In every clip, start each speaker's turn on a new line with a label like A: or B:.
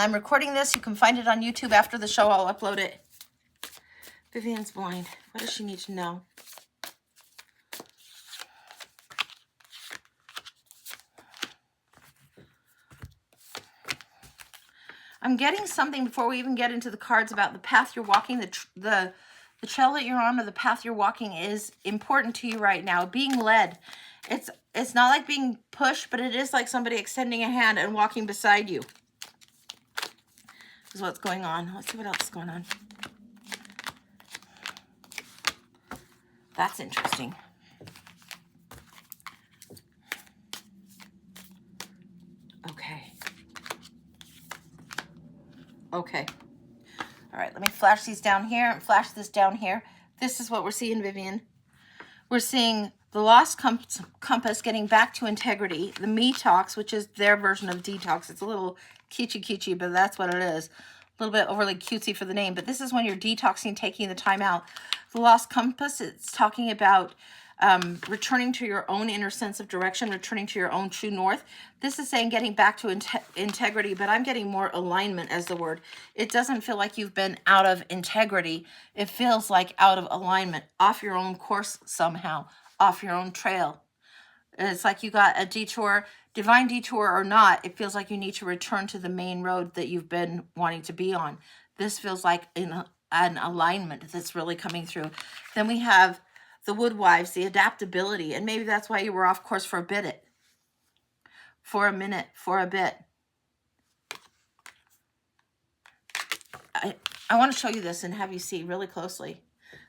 A: I'm recording this. You can find it on YouTube after the show. I'll upload it. Vivian's blind. What does she need to know? I'm getting something before we even get into the cards about the path you're walking, the trail that you're on, or the path you're walking is important to you right now. Being led. It's not like being pushed, but it is like somebody extending a hand and walking beside you. Is what's going on. Let's see what else is going on. That's interesting. Okay. Okay. All right, let me flash these down here and flash this down here. This is what we're seeing, Vivian. We're seeing the lost compass getting back to integrity. The me-tox, which is their version of detox. It's a little kitschy, but that's what it is. A little bit overly cutesy for the name, but this is when you're detoxing, taking the time out. The lost compass, it's talking about returning to your own inner sense of direction, returning to your own true north. This is saying getting back to integrity, but I'm getting more alignment as the word. It doesn't feel like you've been out of integrity. It feels like out of alignment, off your own course somehow, off your own trail. It's like you got a detour, divine detour or not, it feels like you need to return to the main road that you've been wanting to be on. This feels like an alignment that's really coming through. Then we have the Woodwives, the adaptability, and maybe that's why you were off course for a bit. For a minute, for a bit. I want to show you this and have you see really closely.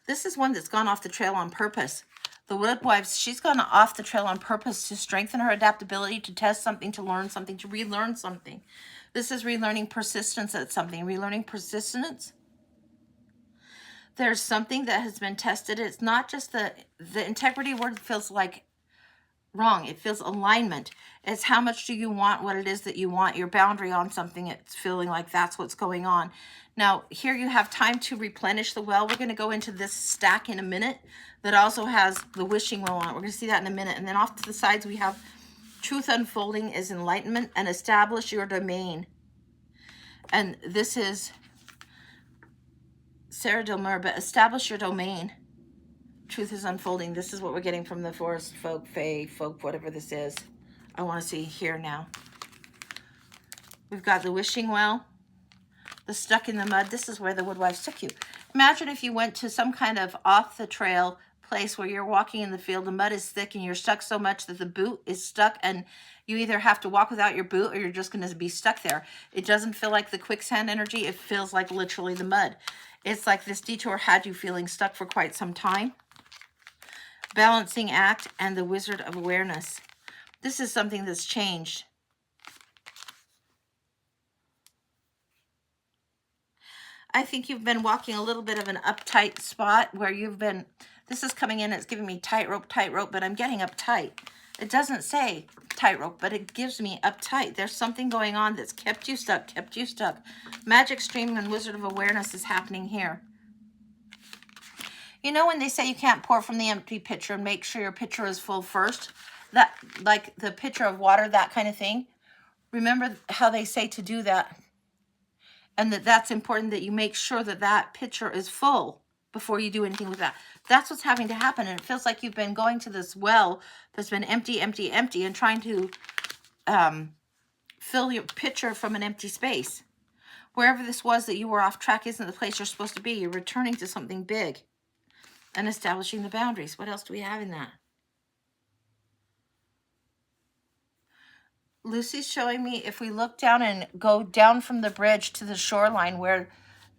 A: This is one that's gone off the trail on purpose. The Woodwives, she's gone off the trail on purpose to strengthen her adaptability, to test something, to learn something, to relearn something. This is relearning persistence at something. Relearning persistence. There's something that has been tested. It's not just the integrity word feels like wrong. It feels alignment. It's how much do you want what it is that you want, your boundary on something. It's feeling like that's what's going on. Now, here you have time to replenish the well. We're going to go into this stack in a minute that also has the wishing well on it. We're going to see that in a minute. And then off to the sides, we have truth unfolding is enlightenment and establish your domain. And this is Sarah Delmer, but establish your domain. Truth is unfolding. This is what we're getting from the forest folk, fae, folk, whatever this is. I want to see here now. We've got the wishing well, the stuck in the mud. This is where the Woodwives took you. Imagine if you went to some kind of off the trail place where you're walking in the field, the mud is thick and you're stuck so much that the boot is stuck and you either have to walk without your boot or you're just going to be stuck there. It doesn't feel like the quicksand energy. It feels like literally the mud. It's like this detour had you feeling stuck for quite some time. Balancing act and the Wizard of Awareness. This is something that's changed. I think you've been walking a little bit of an uptight spot where you've been, this is coming in, it's giving me tightrope, but I'm getting uptight. It doesn't say tightrope, but it gives me uptight. There's something going on that's kept you stuck. Magic stream and Wizard of Awareness is happening here. You know when they say you can't pour from the empty pitcher and make sure your pitcher is full first? That, like the pitcher of water, that kind of thing. Remember how they say to do that. And that's important that you make sure that that pitcher is full before you do anything with that. That's what's having to happen. And it feels like you've been going to this well that's been empty, and trying to fill your pitcher from an empty space. Wherever this was that you were off track isn't the place you're supposed to be. You're returning to something big and establishing the boundaries. What else do we have in that? Lucy's showing me if we look down and go down from the bridge to the shoreline where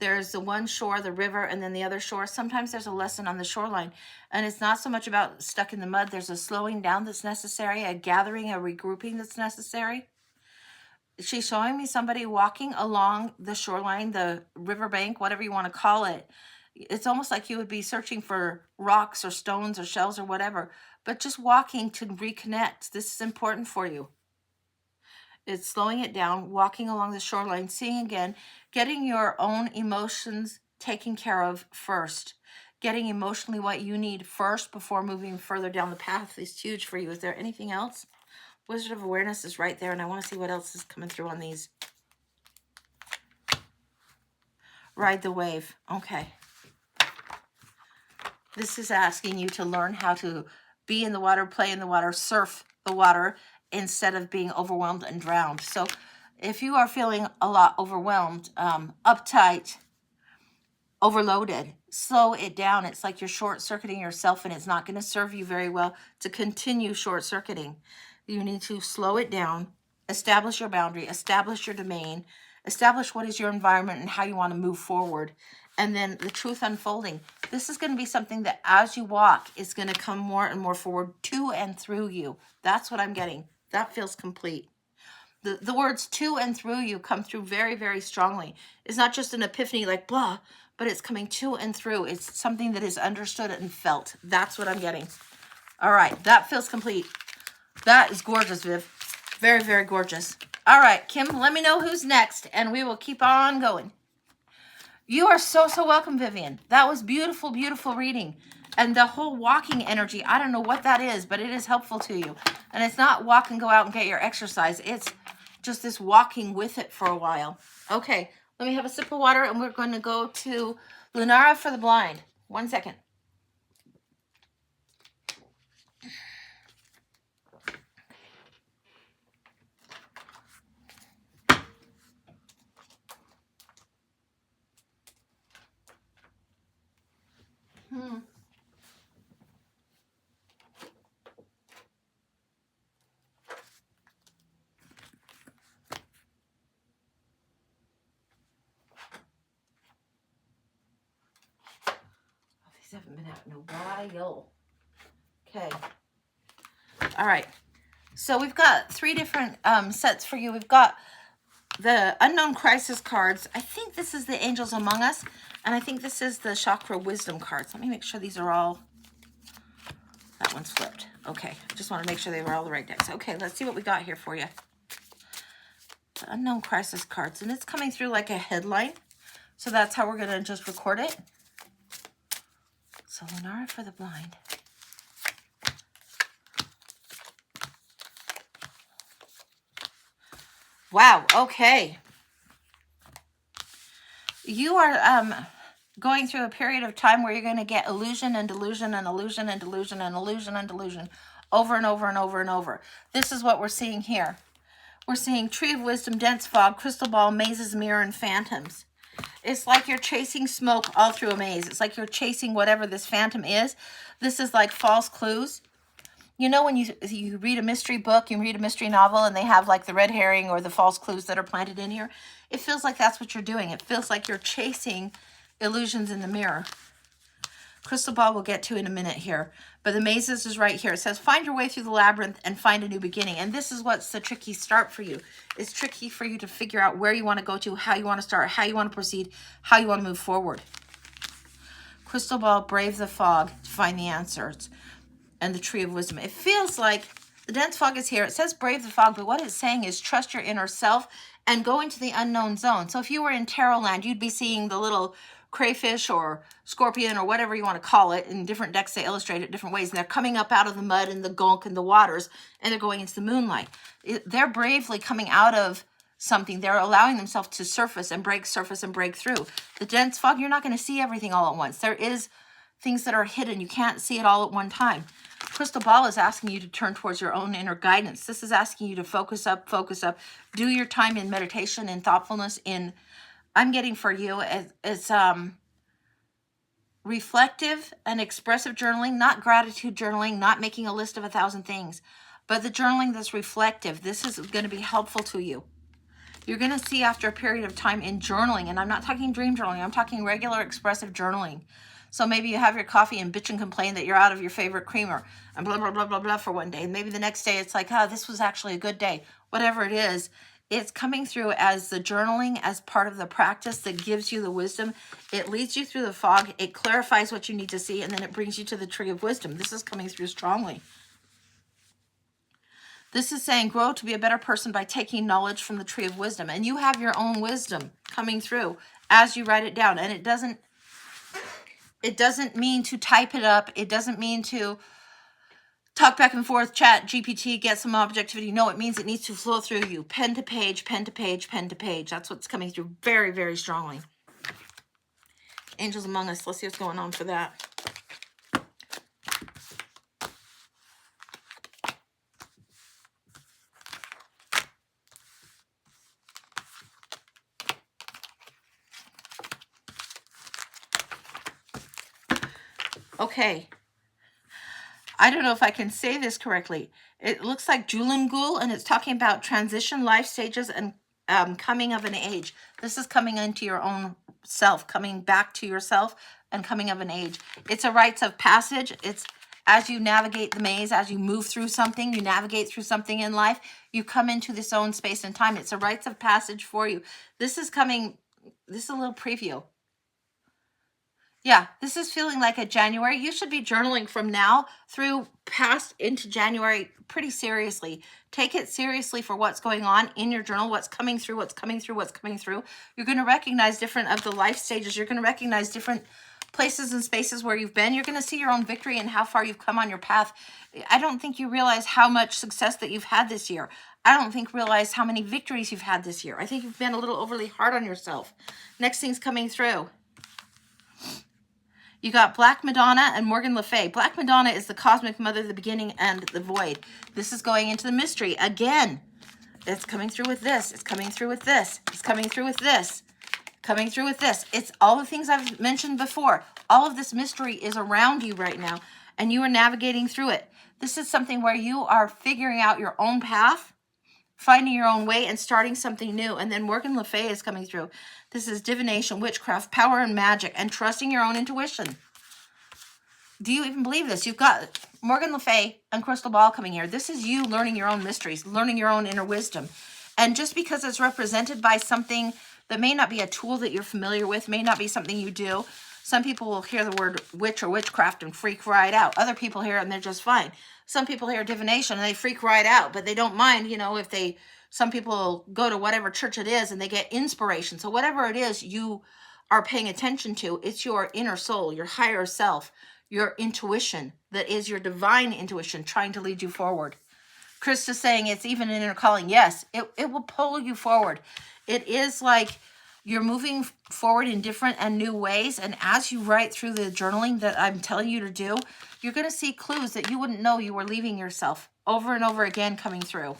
A: there's the one shore, the river, and then the other shore. Sometimes there's a lesson on the shoreline. And it's not so much about stuck in the mud. There's a slowing down that's necessary, a gathering, a regrouping that's necessary. She's showing me somebody walking along the shoreline, the riverbank, whatever you want to call it. It's almost like you would be searching for rocks or stones or shells or whatever, but just walking to reconnect. This is important for you. It's slowing it down, walking along the shoreline, seeing again, getting your own emotions taken care of first. Getting emotionally what you need first before moving further down the path is huge for you. Is there anything else? Wizard of Awareness is right there, and I want to see what else is coming through on these. Ride the wave. Okay. This is asking you to learn how to be in the water, play in the water, surf the water instead of being overwhelmed and drowned. So if you are feeling a lot overwhelmed, uptight, overloaded, slow it down. It's like you're short-circuiting yourself, and it's not going to serve you very well to continue short-circuiting. You need to slow it down, establish your boundary, establish your domain, establish what is your environment and how you want to move forward. And then the truth unfolding. This is going to be something that as you walk is going to come more and more forward to and through you. That's what I'm getting. That feels complete. The words to and through you come through very, very strongly. It's not just an epiphany like blah, but it's coming to and through. It's something that is understood and felt. That's what I'm getting. All right, that feels complete. That is gorgeous, Viv. Very, very gorgeous. All right, Kim, let me know who's next, and we will keep on going. You are so, so welcome, Vivian. That was beautiful, beautiful reading. And the whole walking energy, I don't know what that is, but it is helpful to you. And it's not walk and go out and get your exercise. It's just this walking with it for a while. Okay, let me have a sip of water, and we're going to go to Lunara for the blind. 1 second. These haven't been out in a while. Okay. All right. So we've got 3 different sets for you. We've got the Unknown Crisis cards. I think this is the Angels Among Us, and I think this is the Chakra Wisdom cards. Let me make sure these are all... That one's flipped. Okay. I just want to make sure they were all the right decks. Okay, let's see what we got here for you. The Unknown Crisis cards, and it's coming through like a headline. So that's how we're going to just record it. So Lunara for the blind. Wow, okay. You are going through a period of time where you're going to get illusion and delusion and illusion and delusion and illusion and delusion over and over and over and over. This is what we're seeing here. We're seeing Tree of Wisdom, Dense Fog, Crystal Ball, Mazes, Mirror, and Phantoms. It's like you're chasing smoke all through a maze. It's like you're chasing whatever this phantom is. This is like false clues. You know when you read a mystery book, you read a mystery novel, and they have like the red herring or the false clues that are planted in here? It feels like that's what you're doing. It feels like you're chasing illusions in the mirror. Crystal Ball we'll get to in a minute here. But the mazes is right here. It says, find your way through the labyrinth and find a new beginning. And this is what's the tricky start for you. It's tricky for you to figure out where you want to go to, how you want to start, how you want to proceed, how you want to move forward. Crystal Ball, brave the fog to find the answers. And the Tree of Wisdom. It feels like the dense fog is here. It says brave the fog, but what it's saying is trust your inner self and go into the unknown zone. So if you were in Tarot land, you'd be seeing the little crayfish or scorpion or whatever you want to call it. In different decks, they illustrate it different ways. And they're coming up out of the mud and the gunk and the waters, and they're going into the moonlight. They're bravely coming out of something. They're allowing themselves to surface and break through. The dense fog, you're not going to see everything all at once. There is things that are hidden. You can't see it all at one time. Crystal Ball is asking you to turn towards your own inner guidance. This is asking you to focus up, do your time in meditation and thoughtfulness in, I'm getting for you, it's reflective and expressive journaling, not gratitude journaling, not making a list of 1,000 things, but the journaling that's reflective. This is going to be helpful to you. You're going to see after a period of time in journaling, and I'm not talking dream journaling, I'm talking regular expressive journaling. So maybe you have your coffee and bitch and complain that you're out of your favorite creamer and blah, blah, blah, blah, blah for one day. And maybe the next day it's like, oh, this was actually a good day. Whatever it is, it's coming through as the journaling, as part of the practice that gives you the wisdom. It leads you through the fog. It clarifies what you need to see, and then it brings you to the Tree of Wisdom. This is coming through strongly. This is saying grow to be a better person by taking knowledge from the Tree of Wisdom. And you have your own wisdom coming through as you write it down. And it doesn't mean to type it up. It doesn't mean to talk back and forth, chat, GPT, get some objectivity. No, it means it needs to flow through you. Pen to page, pen to page, pen to page. That's what's coming through very, very strongly. Angels Among Us. Let's see what's going on for that. Okay. I don't know if I can say this correctly. It looks like Julungul, and it's talking about transition life stages and coming of an age. This is coming into your own self, coming back to yourself and coming of an age. It's a rites of passage. It's as you navigate the maze, as you move through something, you navigate through something in life, you come into this own space and time. It's a rites of passage for you. This is coming, this is a little preview. Yeah, this is feeling like a January. You should be journaling from now through past into January pretty seriously. Take it seriously for what's going on in your journal, what's coming through, what's coming through, what's coming through. You're going to recognize different of the life stages. You're going to recognize different places and spaces where you've been. You're going to see your own victory and how far you've come on your path. I don't think you realize how much success that you've had this year. I don't think realize how many victories you've had this year. I think you've been a little overly hard on yourself. Next thing's coming through. You got Black Madonna and Morgan Le Fay. Black Madonna is the cosmic mother, the beginning and the void. This is going into the mystery. Again, it's coming through with this. It's coming through with this. It's coming through with this. Coming through with this. It's all the things I've mentioned before. All of this mystery is around you right now, and you are navigating through it. This is something where you are figuring out your own path, finding your own way, and starting something new. And then Morgan Le Fay is coming through. This is divination, witchcraft, power, and magic, and trusting your own intuition. Do you even believe this? You've got Morgan Le Fay and Crystal Ball coming here. This is you learning your own mysteries, learning your own inner wisdom. And just because it's represented by something that may not be a tool that you're familiar with, may not be something you do. Some people will hear the word witch or witchcraft and freak right out. Other people hear it and they're just fine. Some people hear divination and they freak right out, but they don't mind, if some people go to whatever church it is and they get inspiration. So whatever it is you are paying attention to, it's your inner soul, your higher self, your intuition that is your divine intuition trying to lead you forward. Chris is saying it's even an inner calling. Yes, it will pull you forward. It is like you're moving forward in different and new ways. And as you write through the journaling that I'm telling you to do, you're going to see clues that you wouldn't know you were leaving yourself over and over again coming through.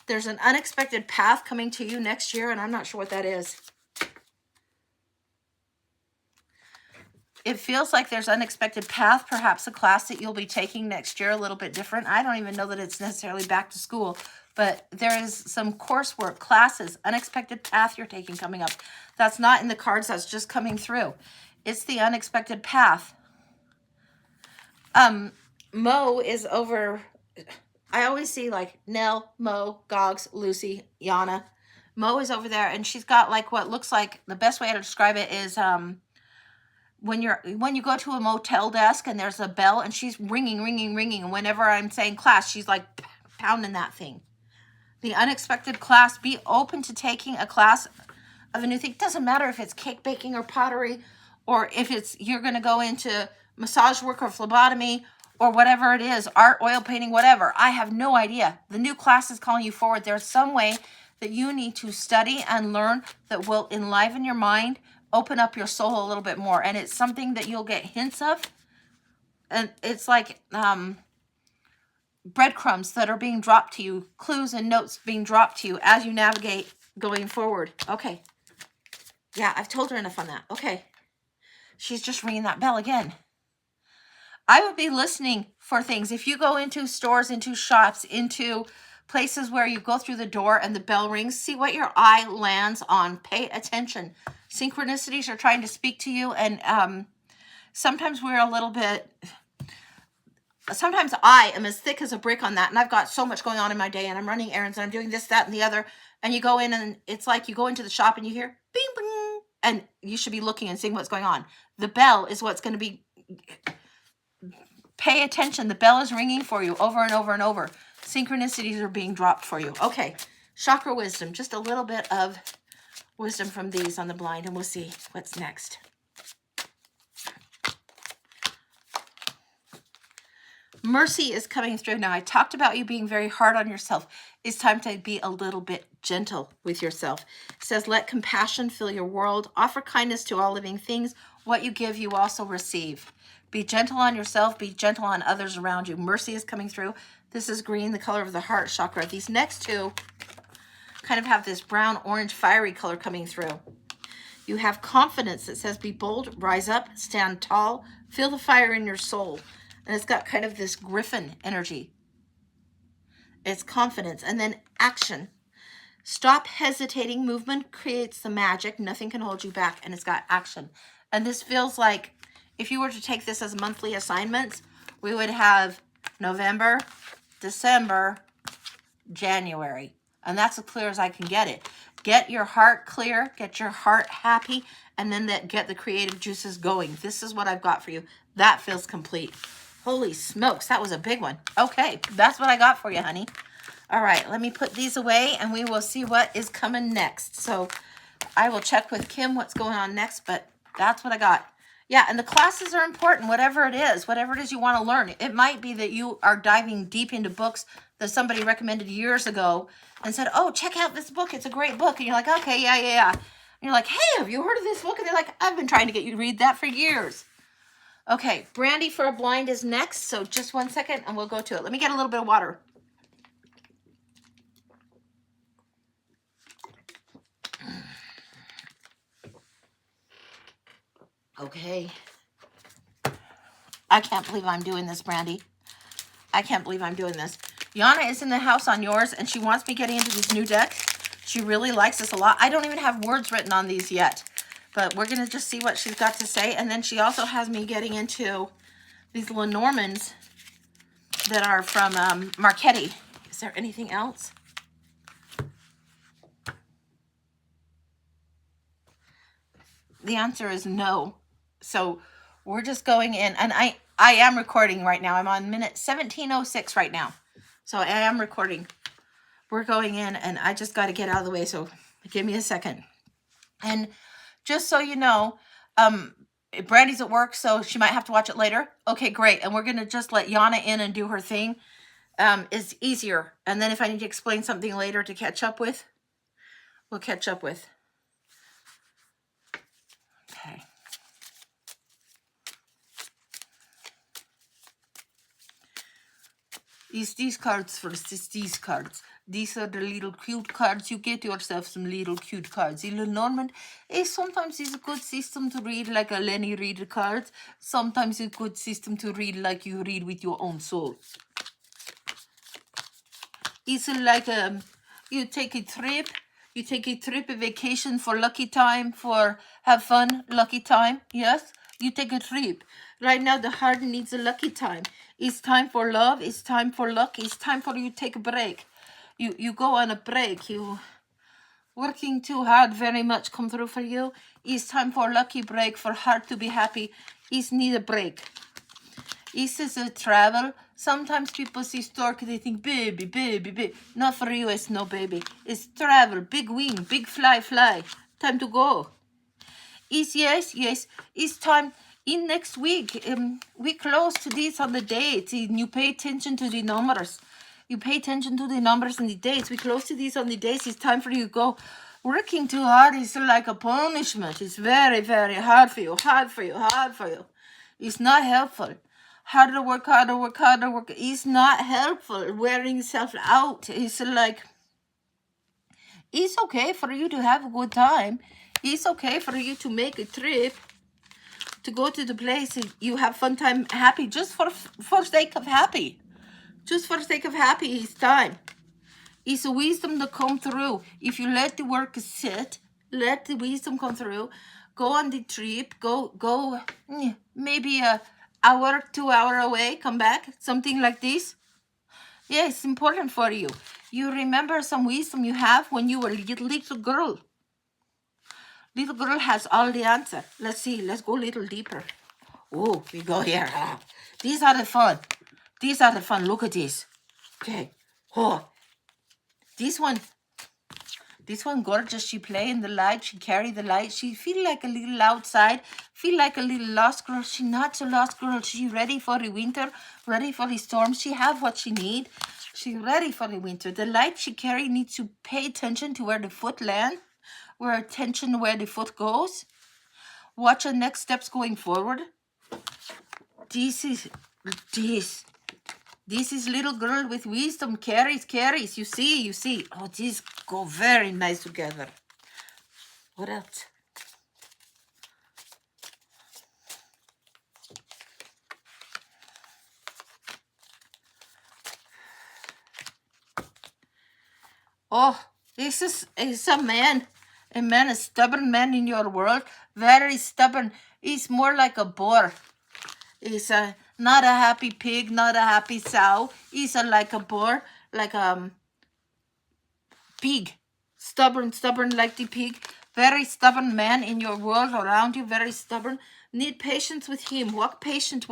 A: There's an unexpected path coming to you next year, and I'm not sure what that is. It feels like there's unexpected path, perhaps a class that you'll be taking next year, a little bit different. I don't even know that it's necessarily back to school, but there is some coursework, classes, unexpected path you're taking coming up. That's not in the cards, that's just coming through. It's the unexpected path. Mo is over, I always see like Nell, Mo, Gogs, Lucy, Yana. Mo is over there and she's got like what looks like, the best way to describe it is when you go to a motel desk and there's a bell and she's ringing, and whenever I'm saying class, she's like pounding that thing. The unexpected class, be open to taking a class of a new thing. It doesn't matter if it's cake baking or pottery, or if it's you're going to go into massage work or phlebotomy or whatever it is, art, oil painting, whatever. I have no idea. The new class is calling you forward. There's some way that you need to study and learn that will enliven your mind, open up your soul a little bit more. And it's something that you'll get hints of. And it's like breadcrumbs that are being dropped to you, clues and notes being dropped to you as you navigate going forward. Okay. Yeah, I've told her enough on that. Okay. She's just ringing that bell again. I would be listening for things. If you go into stores, into shops, into places where you go through the door and the bell rings, see what your eye lands on. Pay attention. Synchronicities are trying to speak to you, and sometimes we're a little bit... Sometimes I am as thick as a brick on that, and I've got so much going on in my day, and I'm running errands, and I'm doing this, that, and the other, and you go in, and it's like you go into the shop, and you hear, bing, bing, and you should be looking and seeing what's going on. The bell is what's going to be... Pay attention. The bell is ringing for you over and over and over. Synchronicities are being dropped for you. Okay, chakra wisdom. Just a little bit of wisdom from these on the blind, and we'll see what's next. Mercy is coming through. Now, I talked about you being very hard on yourself. It's time to be a little bit gentle with yourself. It says, let compassion fill your world. Offer kindness to all living things. What you give, you also receive. Be gentle on yourself. Be gentle on others around you. Mercy is coming through. This is green, the color of the heart chakra. These next two kind of have this brown, orange, fiery color coming through. You have confidence. It says, be bold, rise up, stand tall, feel the fire in your soul. And it's got kind of this griffin energy. It's confidence. And then action. Stop hesitating. Movement creates the magic. Nothing can hold you back. And it's got action. And this feels like if you were to take this as monthly assignments, we would have November, December, January. And that's as clear as I can get it. Get your heart clear. Get your heart happy. And then get the creative juices going. This is what I've got for you. That feels complete. Holy smokes, that was a big one. Okay, that's what I got for you, honey. All right, let me put these away and we will see what is coming next. So I will check with Kim what's going on next, but that's what I got. Yeah, and the classes are important, whatever it is you want to learn. It might be that you are diving deep into books that somebody recommended years ago and said, oh, check out this book. It's a great book. And you're like, okay, yeah. And you're like, hey, have you heard of this book? And they're like, I've been trying to get you to read that for years. Okay, Brandy for a Blind is next, so just 1 second and we'll go to it. Let me get a little bit of water. Okay. I can't believe I'm doing this, Brandy. I can't believe I'm doing this. Yana is in the house on yours, and she wants me getting into these new decks. She really likes this a lot. I don't even have words written on these yet. But we're going to just see what she's got to say. And then she also has me getting into these Lenormands that are from Marchetti. Is there anything else? The answer is no. So we're just going in. And I am recording right now. I'm on minute 17:06 right now. So I am recording. We're going in, and I just got to get out of the way. So give me a second. And just so you know, Brandy's at work, so she might have to watch it later. Okay, great. And we're going to just let Yana in and do her thing. It's easier. And then if I need to explain something later to catch up with, we'll catch up with. Okay. These cards first. It's these cards. These are the little cute cards. You get yourself some little cute cards. The Lenormand is sometimes a good system to read like a Lenny Reader card. Sometimes a good system to read like you read with your own soul. It's like you take a trip. You take a trip, a vacation for lucky time, for have fun, lucky time. Yes, you take a trip. Right now, the heart needs a lucky time. It's time for love. It's time for luck. It's time for you to take a break. You go on a break. You working too hard very much come through for you. It's time for lucky break, for heart to be happy. It's need a break. This is a travel. Sometimes people see stork, they think, baby, baby, baby. Not for you, it's no baby. It's travel, big wing, big fly, fly. Time to go. Yes. It's time. In next week, we close to this on the dates. And you pay attention to the numbers. You pay attention to the numbers and the dates. We close to these on the dates. It's time for you to go. Working too hard is like a punishment. It's very, very hard for you. Hard for you. It's not helpful. Harder work. It's not helpful. Wearing yourself out. It's like, it's okay for you to have a good time. It's okay for you to make a trip. To go to the place you have fun time, happy, just for sake of happy. Just for sake of happy, it's time. It's a wisdom to come through. If you let the work sit, let the wisdom come through. Go on the trip. Go maybe a hour, 2 hour away, come back. Something like this. Yeah, it's important for you. You remember some wisdom you have when you were a little girl. Little girl has all the answer. Let's see. Let's go a little deeper. Oh, we go here. These are the fun. Look at this. Okay. Oh, this one. This one gorgeous. She play in the light. She carry the light. She feel like a little outside. Feel like a little lost girl. She not so lost girl. She ready for the winter. Ready for the storm. She have what she need. She ready for the winter. The light she carry needs to pay attention to where the foot land. Where attention where the foot goes. Watch her next steps going forward. This is little girl with wisdom. Carries. You see. Oh, these go very nice together. What else? Oh, this is a man. A stubborn man in your world. Very stubborn. He's more like a boar. He's not a happy pig, not a happy sow. He's like a boar, like a pig. Stubborn like the pig. Very stubborn man in your world around you. Very stubborn. Need patience with him. Walk patient.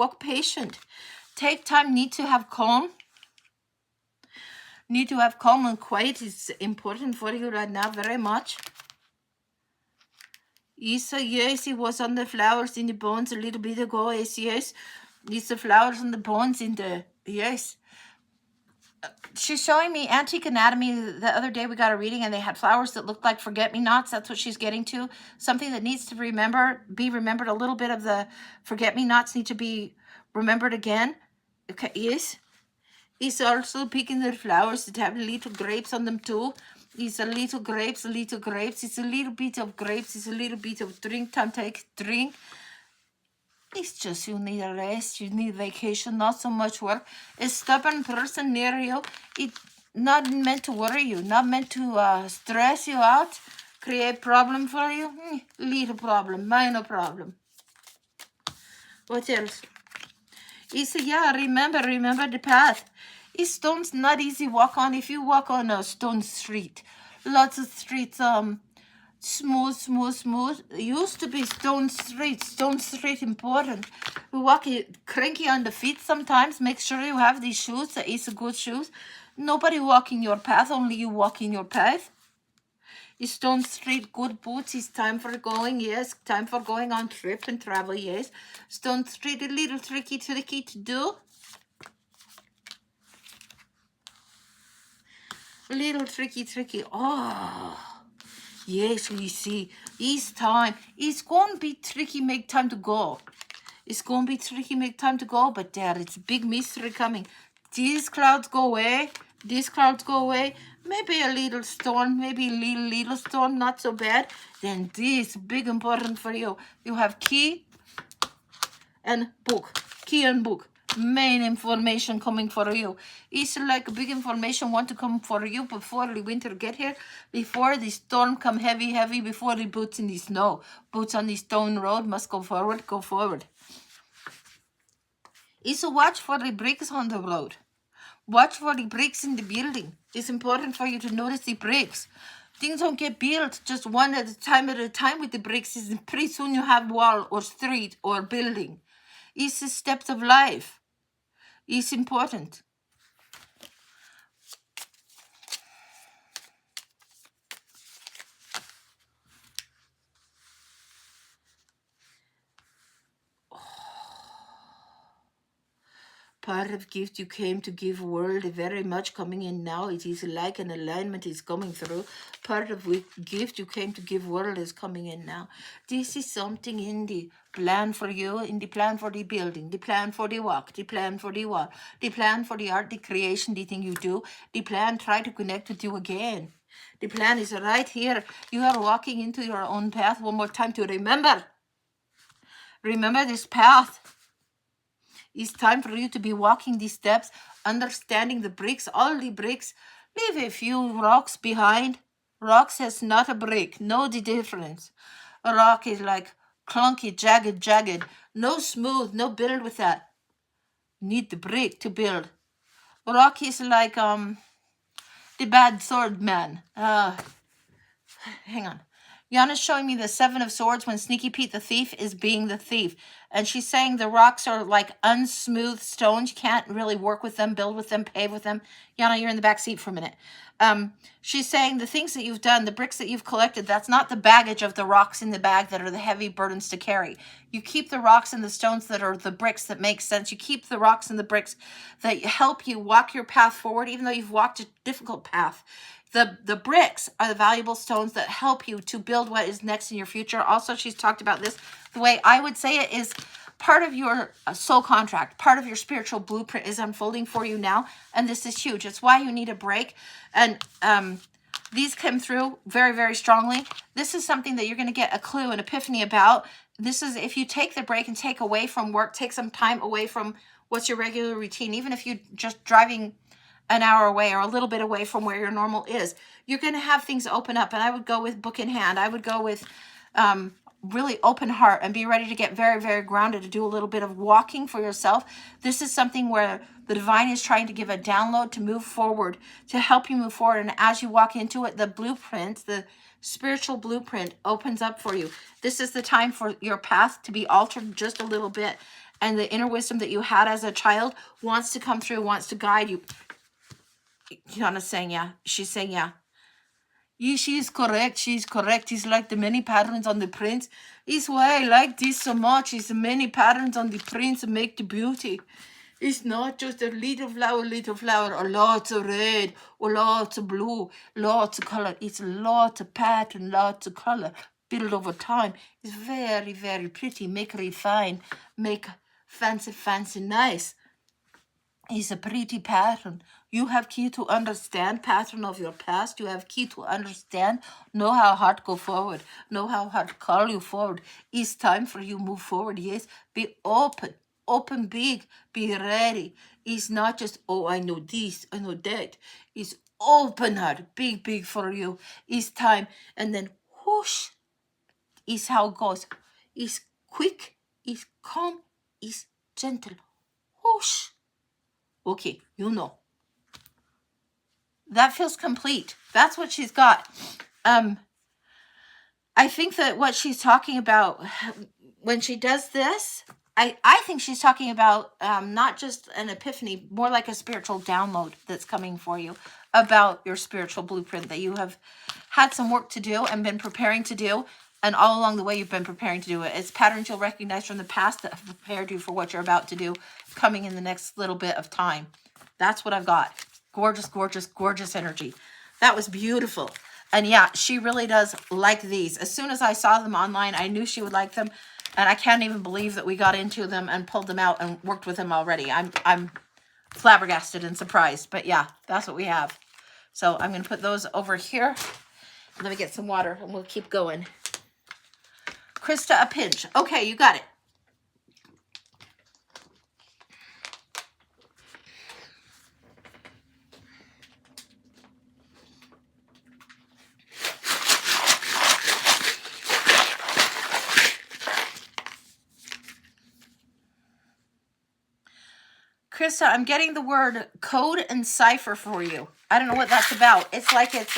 A: Take time. Need to have calm. Need to have calm and quiet. It's important for you right now very much. Yes, he was on the flowers in the bones a little bit ago. Yes. It's the flowers on the bones in the, yes. She's showing me Antique Anatomy. The other day we got a reading and they had flowers that looked like forget-me-nots. That's what she's getting to. Something that needs to be remembered. A little bit of the forget-me-nots need to be remembered again. Okay, yes. He's also picking the flowers that have little grapes on them too. It's a little grapes. It's a little bit of grapes. It's a little bit of drink time. Take drink. It's just you need a rest. You need vacation. Not so much work. A stubborn person near you. It's not meant to worry you. Not meant to stress you out. Create problem for you. Little problem. Minor problem. What else? He said, yeah, remember the path. It's stones not easy walk on. If you walk on a stone street, lots of streets, smooth. It used to be stone street important. We walk cranky on the feet sometimes. Make sure you have these shoes. It's good shoes. Nobody walking your path, only you walking your path. Stone Street, good boots. It's time for going, yes. Time for going on trip and travel, yes. Stone Street, a little tricky to do. A little tricky. Oh, yes, we see. It's time. It's going to be tricky, make time to go. It's going to be tricky, make time to go, but there, it's a big mystery coming. These clouds go away. Maybe a little storm, maybe a little storm, not so bad. Then this big important for you. You have key and book. Main information coming for you. It's like big information want to come for you before the winter get here, before the storm come heavy, before the boots in the snow. Boots on the stone road must go forward. It's a watch for the bricks on the road. Watch for the bricks in the building. It's important for you to notice the bricks. Things don't get built just one at a time with the bricks. Pretty soon you have wall or street or building. It's the steps of life. It's important. Part of gift you came to give world very much coming in now. It is like an alignment is coming through. Part of gift you came to give world is coming in now. This is something in the plan for you, in the plan for the building, the plan for the walk, the plan for the wall, the plan for the art, the creation, the thing you do, the plan try to connect with you again. The plan is right here. You are walking into your own path one more time to remember. Remember this path. It's time for you to be walking these steps, understanding the bricks, all the bricks. Leave a few rocks behind. Rocks has not a brick. Know the difference. A rock is like clunky, jagged. No smooth, no build with that. Need the brick to build. A rock is like the bad sword man. Hang on. Yana's showing me the 7 of Swords when Sneaky Pete the thief is being the thief. And she's saying the rocks are like unsmooth stones. You can't really work with them, build with them, pave with them. Yana, you're in the back seat for a minute. She's saying the things that you've done, the bricks that you've collected, that's not the baggage of the rocks in the bag that are the heavy burdens to carry. You keep the rocks and the stones that are the bricks that make sense. You keep the rocks and the bricks that help you walk your path forward, even though you've walked a difficult path. The bricks are the valuable stones that help you to build what is next in your future. Also, she's talked about this. The way I would say it is part of your soul contract, part of your spiritual blueprint is unfolding for you now. And this is huge. It's why you need a break. And these came through very, very strongly. This is something that you're going to get a clue, an epiphany about. This is if you take the break and take away from work, take some time away from what's your regular routine, even if you're just driving an hour away or a little bit away from where your normal is, you're going to have things open up. And I would go with book in hand. I would go with really open heart and be ready to get very, very grounded, to do a little bit of walking for yourself. This is something where the divine is trying to give a download to move forward, to help you move forward. And as you walk into it, the blueprint, the spiritual blueprint opens up for you. This is the time for your path to be altered just a little bit. And the inner wisdom that you had as a child wants to come through, wants to guide you. Yana's saying, yeah. She's saying, yeah. She's correct. She's correct. It's like the many patterns on the prints. It's why I like this so much. It's the many patterns on the prints that make the beauty. It's not just a little flower, or lots of red, or lots of blue, lots of color. It's lots of pattern, lots of color. Build over time. It's very, very pretty. Make refine. Make fancy, nice. It's a pretty pattern. You have key to understand pattern of your past. You have key to understand, know how hard go forward, know how hard call you forward. It's time for you move forward. Yes, be open big, be ready. It's not just, oh, I know this, I know that. It's open heart, big for you. It's time. And then whoosh, is how it goes. It's quick, it's calm, it's gentle. Whoosh. Okay, you know. That feels complete. That's what she's got. I think that what she's talking about when she does this, I think she's talking about not just an epiphany, more like a spiritual download that's coming for you about your spiritual blueprint that you have had some work to do and been preparing to do. And all along the way, you've been preparing to do it. It's patterns you'll recognize from the past that have prepared you for what you're about to do coming in the next little bit of time. That's what I've got. Gorgeous, gorgeous, gorgeous energy. That was beautiful. And yeah, she really does like these. As soon as I saw them online, I knew she would like them. And I can't even believe that we got into them and pulled them out and worked with them already. I'm flabbergasted and surprised. But yeah, that's what we have. So I'm going to put those over here. Let me get some water and we'll keep going. Krista, a pinch. Okay, you got it. Krista, I'm getting the word code and cipher for you. I don't know what that's about. It's like it's,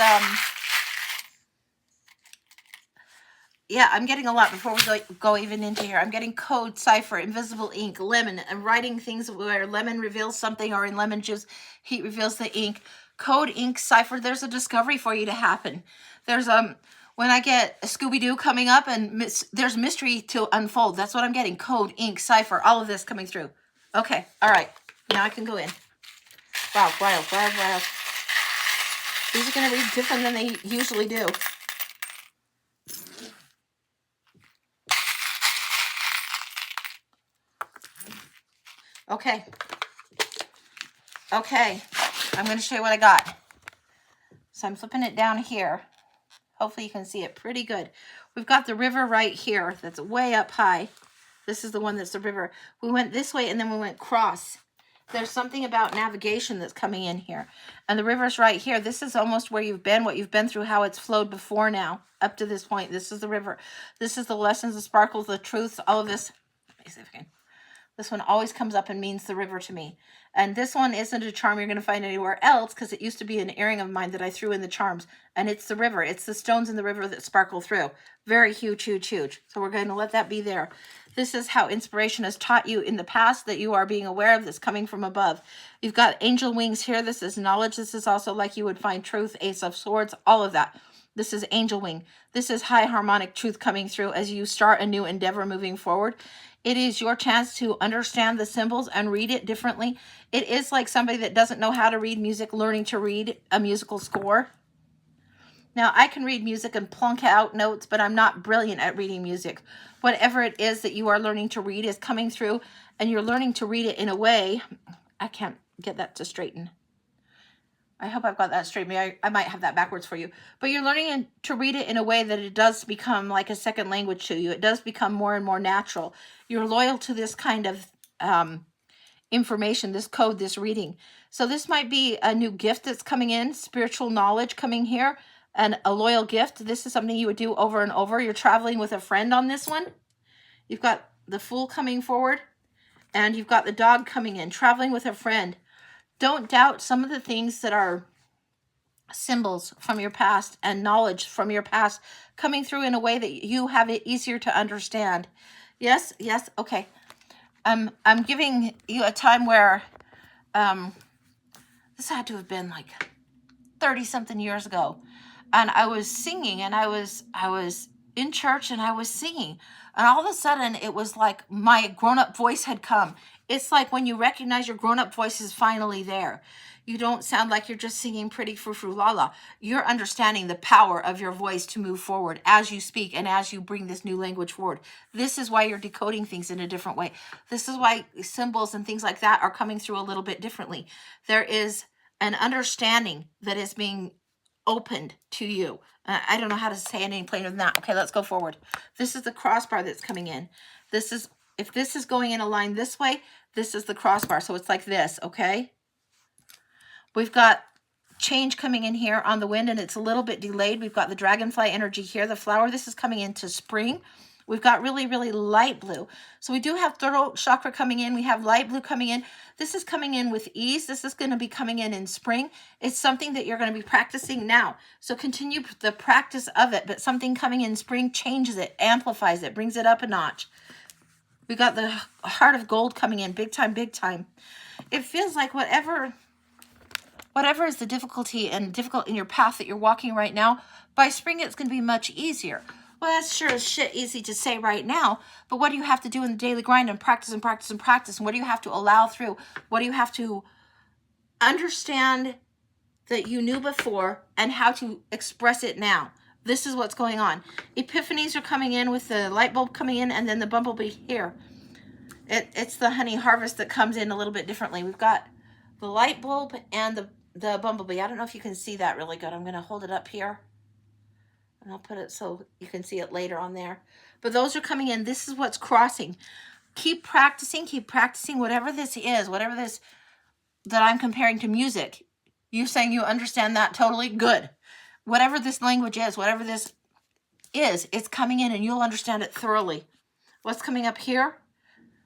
A: yeah, I'm getting a lot before we go even into here. I'm getting code, cipher, invisible ink, lemon. I'm writing things where lemon reveals something, or in lemon juice, heat reveals the ink. Code, ink, cipher. There's a discovery for you to happen. There's, when I get a Scooby-Doo coming up and there's mystery to unfold. That's what I'm getting. Code, ink, cipher, all of this coming through. Okay, all right. Now I can go in. Wow, wild. These are going to read different than they usually do. Okay. I'm going to show you what I got. So I'm flipping it down here. Hopefully you can see it pretty good. We've got the river right here that's way up high. This is the one that's the river. We went this way and then we went cross. There's something about navigation that's coming in here. And the river's right here. This is almost where you've been, what you've been through, how it's flowed before now, up to this point. This is the river. This is the lessons, the sparkles, the truths, all of this. Let me see if I can This one always comes up and means the river to me. And this one isn't a charm you're going to find anywhere else because it used to be an earring of mine that I threw in the charms. And it's the river. It's the stones in the river that sparkle through. Very huge, huge, huge. So we're going to let that be there. This is how inspiration has taught you in the past that you are being aware of this coming from above. You've got angel wings here. This is knowledge. This is also like you would find truth, Ace of Swords, all of that. This is angel wing. This is high harmonic truth coming through as you start a new endeavor moving forward. It is your chance to understand the symbols and read it differently. It is like somebody that doesn't know how to read music learning to read a musical score. Now, I can read music and plunk out notes, but I'm not brilliant at reading music. Whatever it is that you are learning to read is coming through, and you're learning to read it in a way. I can't get that to straighten. I hope I've got that straight. I might have that backwards for you. But you're learning to read it in a way that it does become like a second language to you. It does become more and more natural. You're loyal to this kind of information, this code, this reading. So this might be a new gift that's coming in, spiritual knowledge coming here, and a loyal gift. This is something you would do over and over. You're traveling with a friend on this one. You've got the Fool coming forward, and you've got the Dog coming in, traveling with a friend. Don't doubt some of the things that are symbols from your past and knowledge from your past coming through in a way that you have it easier to understand. Yes, yes, okay. I'm giving you a time where this had to have been like 30-something years ago. And I was singing, and I was in church, and I was singing. And all of a sudden, it was like my grown-up voice had come. It's like when you recognize your grown-up voice is finally there. You don't sound like you're just singing pretty frou-frou la-la. You're understanding the power of your voice to move forward as you speak and as you bring this new language forward. This is why you're decoding things in a different way. This is why symbols and things like that are coming through a little bit differently. There is an understanding that is being opened to you. I don't know how to say it any plainer than that. Okay, let's go forward. This is the crossbar that's coming in. This is, if this is going in a line this way, this is the crossbar. So it's like this, okay? We've got change coming in here on the wind, and it's a little bit delayed. We've got the dragonfly energy here. The flower, this is coming into spring. We've got really, really light blue. So we do have throat chakra coming in. We have light blue coming in. This is coming in with ease. This is going to be coming in spring. It's something that you're going to be practicing now. So continue the practice of it, but something coming in spring changes it, amplifies it, brings it up a notch. We got the heart of gold coming in, big time, big time. It feels like whatever is the difficulty and difficult in your path that you're walking right now, by spring it's going to be much easier. Well, that's sure as shit easy to say right now, but what do you have to do in the daily grind and practice and practice and practice? And what do you have to allow through? What do you have to understand that you knew before and how to express it now? This is what's going on. Epiphanies are coming in with the light bulb coming in, and then the bumblebee here. It's the honey harvest that comes in a little bit differently. We've got the light bulb and the bumblebee. I don't know if you can see that really good. I'm going to hold it up here. And I'll put it so you can see it later on there. But those are coming in. This is what's crossing. Keep practicing whatever this is, whatever this that I'm comparing to music. You saying you understand that totally good. Whatever this language is, whatever this is, it's coming in and you'll understand it thoroughly. What's coming up here?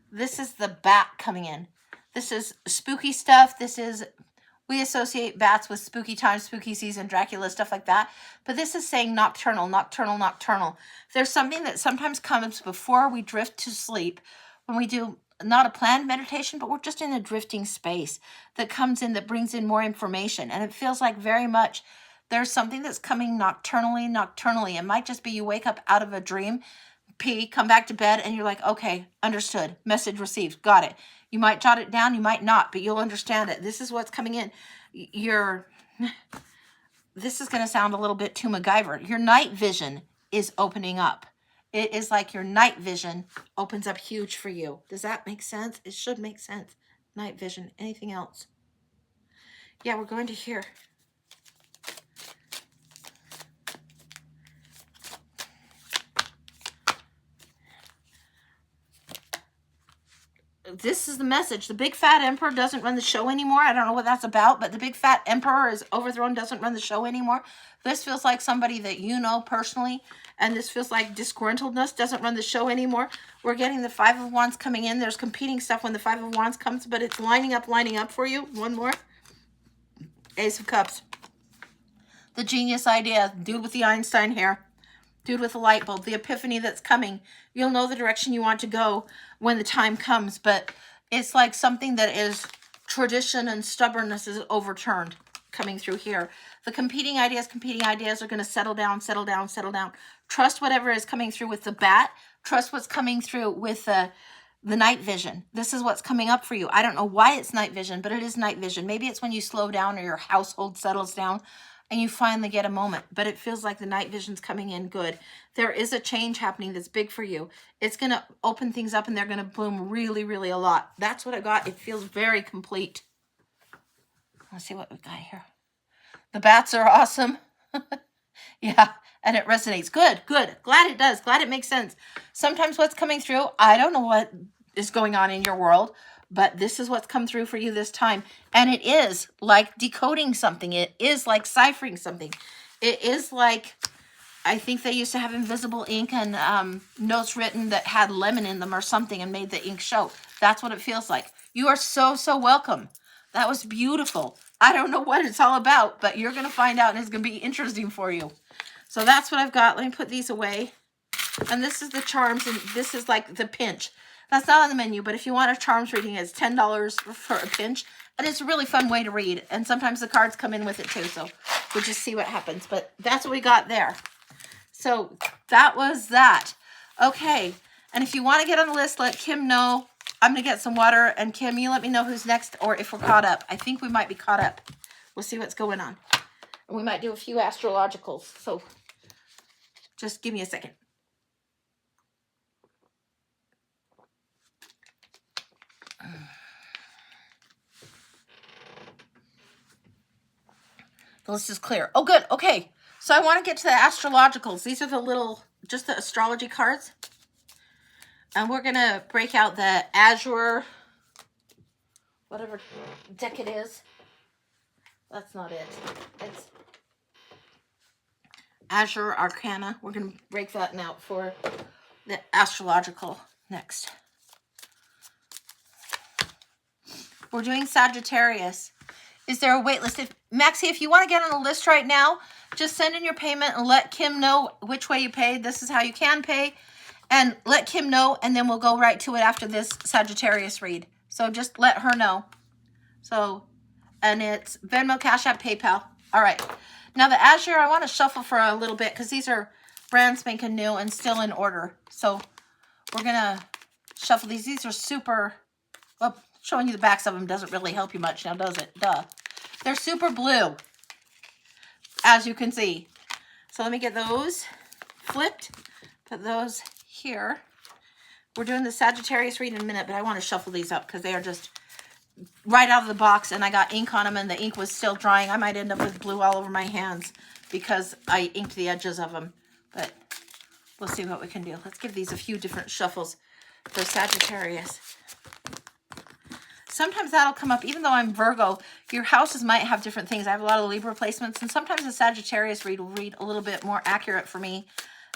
A: This is the bat coming in. This is spooky stuff. We associate bats with spooky time, spooky season, Dracula, stuff like that. But this is saying nocturnal, nocturnal, nocturnal. There's something that sometimes comes before we drift to sleep when we do not a planned meditation, but we're just in a drifting space that comes in, that brings in more information. And it feels like very much there's something that's coming nocturnally. It might just be you wake up out of a dream, pee, come back to bed, and you're like, okay, understood, message received, got it. You might jot it down, you might not, but you'll understand it. This is what's coming in. This is going to sound a little bit too MacGyver. Your night vision is opening up. It is like your night vision opens up huge for you. Does that make sense? It should make sense. Night vision. Anything else? Yeah, we're going to here. this is the message. The big fat emperor doesn't run the show anymore. I don't know what that's about, but the big fat emperor is overthrown, doesn't run the show anymore. This feels like somebody that you know personally, and this feels like disgruntledness doesn't run the show anymore. We're getting the Five of Wands coming in. There's competing stuff when the Five of Wands comes, but it's lining up for you. One more. Ace of Cups. The genius idea. Dude with the Einstein hair. Dude with a light bulb. The epiphany that's coming. You'll know the direction you want to go when the time comes, but it's like something that is tradition and stubbornness is overturned coming through here. The competing ideas are going to settle down. Trust whatever is coming through with the bat. Trust what's coming through with the night vision. This is what's coming up for you. I don't know why it's night vision, but it is night vision. Maybe it's when you slow down or your household settles down and you finally get a moment, but it feels like the night vision's coming in good. There is a change happening that's big for you. It's going to open things up and they're going to bloom really, really a lot. That's what I got. It feels very complete. Let's see what we got here. The bats are awesome. Yeah, and it resonates. Good. Glad it does. Glad it makes sense. Sometimes what's coming through, I don't know what is going on in your world, but this is what's come through for you this time. And it is like decoding something. It is like ciphering something. It is like, I think they used to have invisible ink and notes written that had lemon in them or something and made the ink show. That's what it feels like. You are so, so welcome. That was beautiful. I don't know what it's all about, but you're going to find out and it's going to be interesting for you. So that's what I've got. Let me put these away. And this is the charms, and this is like the pinch. That's not on the menu, but if you want a charms reading, it's $10 for a pinch. And it's a really fun way to read. And sometimes the cards come in with it too, so we'll just see what happens. But that's what we got there. So that was that. Okay, and if you want to get on the list, let Kim know. I'm going to get some water, and Kim, you let me know who's next or if we're caught up. I think we might be caught up. We'll see what's going on. And we might do a few astrologicals, so just give me a second. The list is clear. Oh, good. Okay. So I want to get to the astrologicals. These are the little, just the astrology cards. And we're going to break out the Azure, whatever deck it is. That's not it. It's Azure Arcana. We're going to break that out for the astrological next. We're doing Sagittarius. Is there a wait list? Maxie, if you want to get on the list right now, just send in your payment and let Kim know which way you paid. This is how you can pay. And let Kim know, and then we'll go right to it after this Sagittarius read. So just let her know. So, and it's Venmo, Cash App, PayPal. All right. Now the Azure, I want to shuffle for a little bit because these are brand spanking new and still in order. So we're going to shuffle these. These are super, well, showing you the backs of them doesn't really help you much now, does it? Duh. They're super blue, as you can see. So let me get those flipped, put those here. We're doing the Sagittarius read in a minute, but I want to shuffle these up because they are just right out of the box, and I got ink on them, and the ink was still drying. I might end up with blue all over my hands because I inked the edges of them, but we'll see what we can do. Let's give these a few different shuffles for Sagittarius. Sometimes that'll come up, even though I'm Virgo, your houses might have different things. I have a lot of Libra placements, and sometimes the Sagittarius read will read a little bit more accurate for me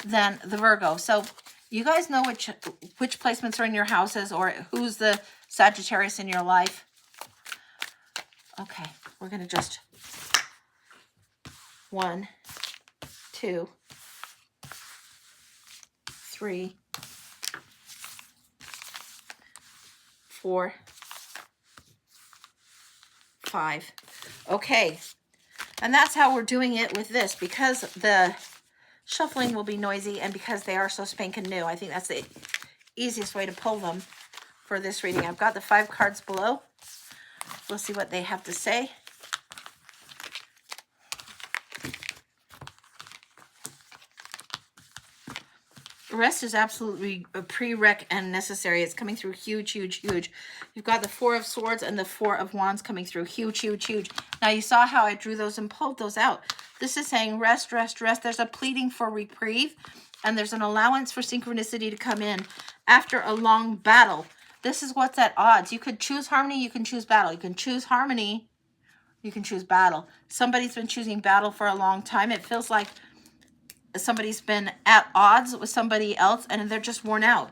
A: than the Virgo. So you guys know which placements are in your houses or who's the Sagittarius in your life. Okay, we're going to just 1, 2, 3, 4, 5. Okay, and that's how we're doing it with this because the shuffling will be noisy and because they are so spanking new. I think that's the easiest way to pull them for this reading. I've got the 5 cards below. We'll see what they have to say. The rest is absolutely a prereq and necessary. It's coming through huge, huge, huge. You've got the 4 of Swords and the 4 of Wands coming through. Huge, huge, huge. Now, you saw how I drew those and pulled those out. This is saying rest, rest, rest. There's a pleading for reprieve, and there's an allowance for synchronicity to come in after a long battle. This is what's at odds. You could choose harmony, you can choose battle. You can choose harmony, you can choose battle. Somebody's been choosing battle for a long time. It feels like somebody's been at odds with somebody else and they're just worn out.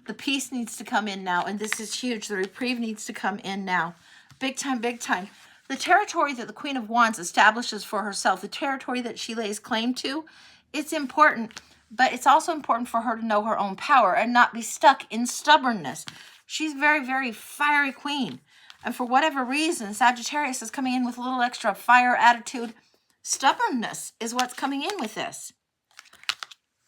A: The peace needs to come in now, and this is huge. The reprieve needs to come in now. Big time, big time. The territory that the Queen of Wands establishes for herself, the territory that she lays claim to, it's important, but it's also important for her to know her own power and not be stuck in stubbornness. She's very, very fiery queen. And for whatever reason, Sagittarius is coming in with a little extra fire attitude. Stubbornness is what's coming in with this.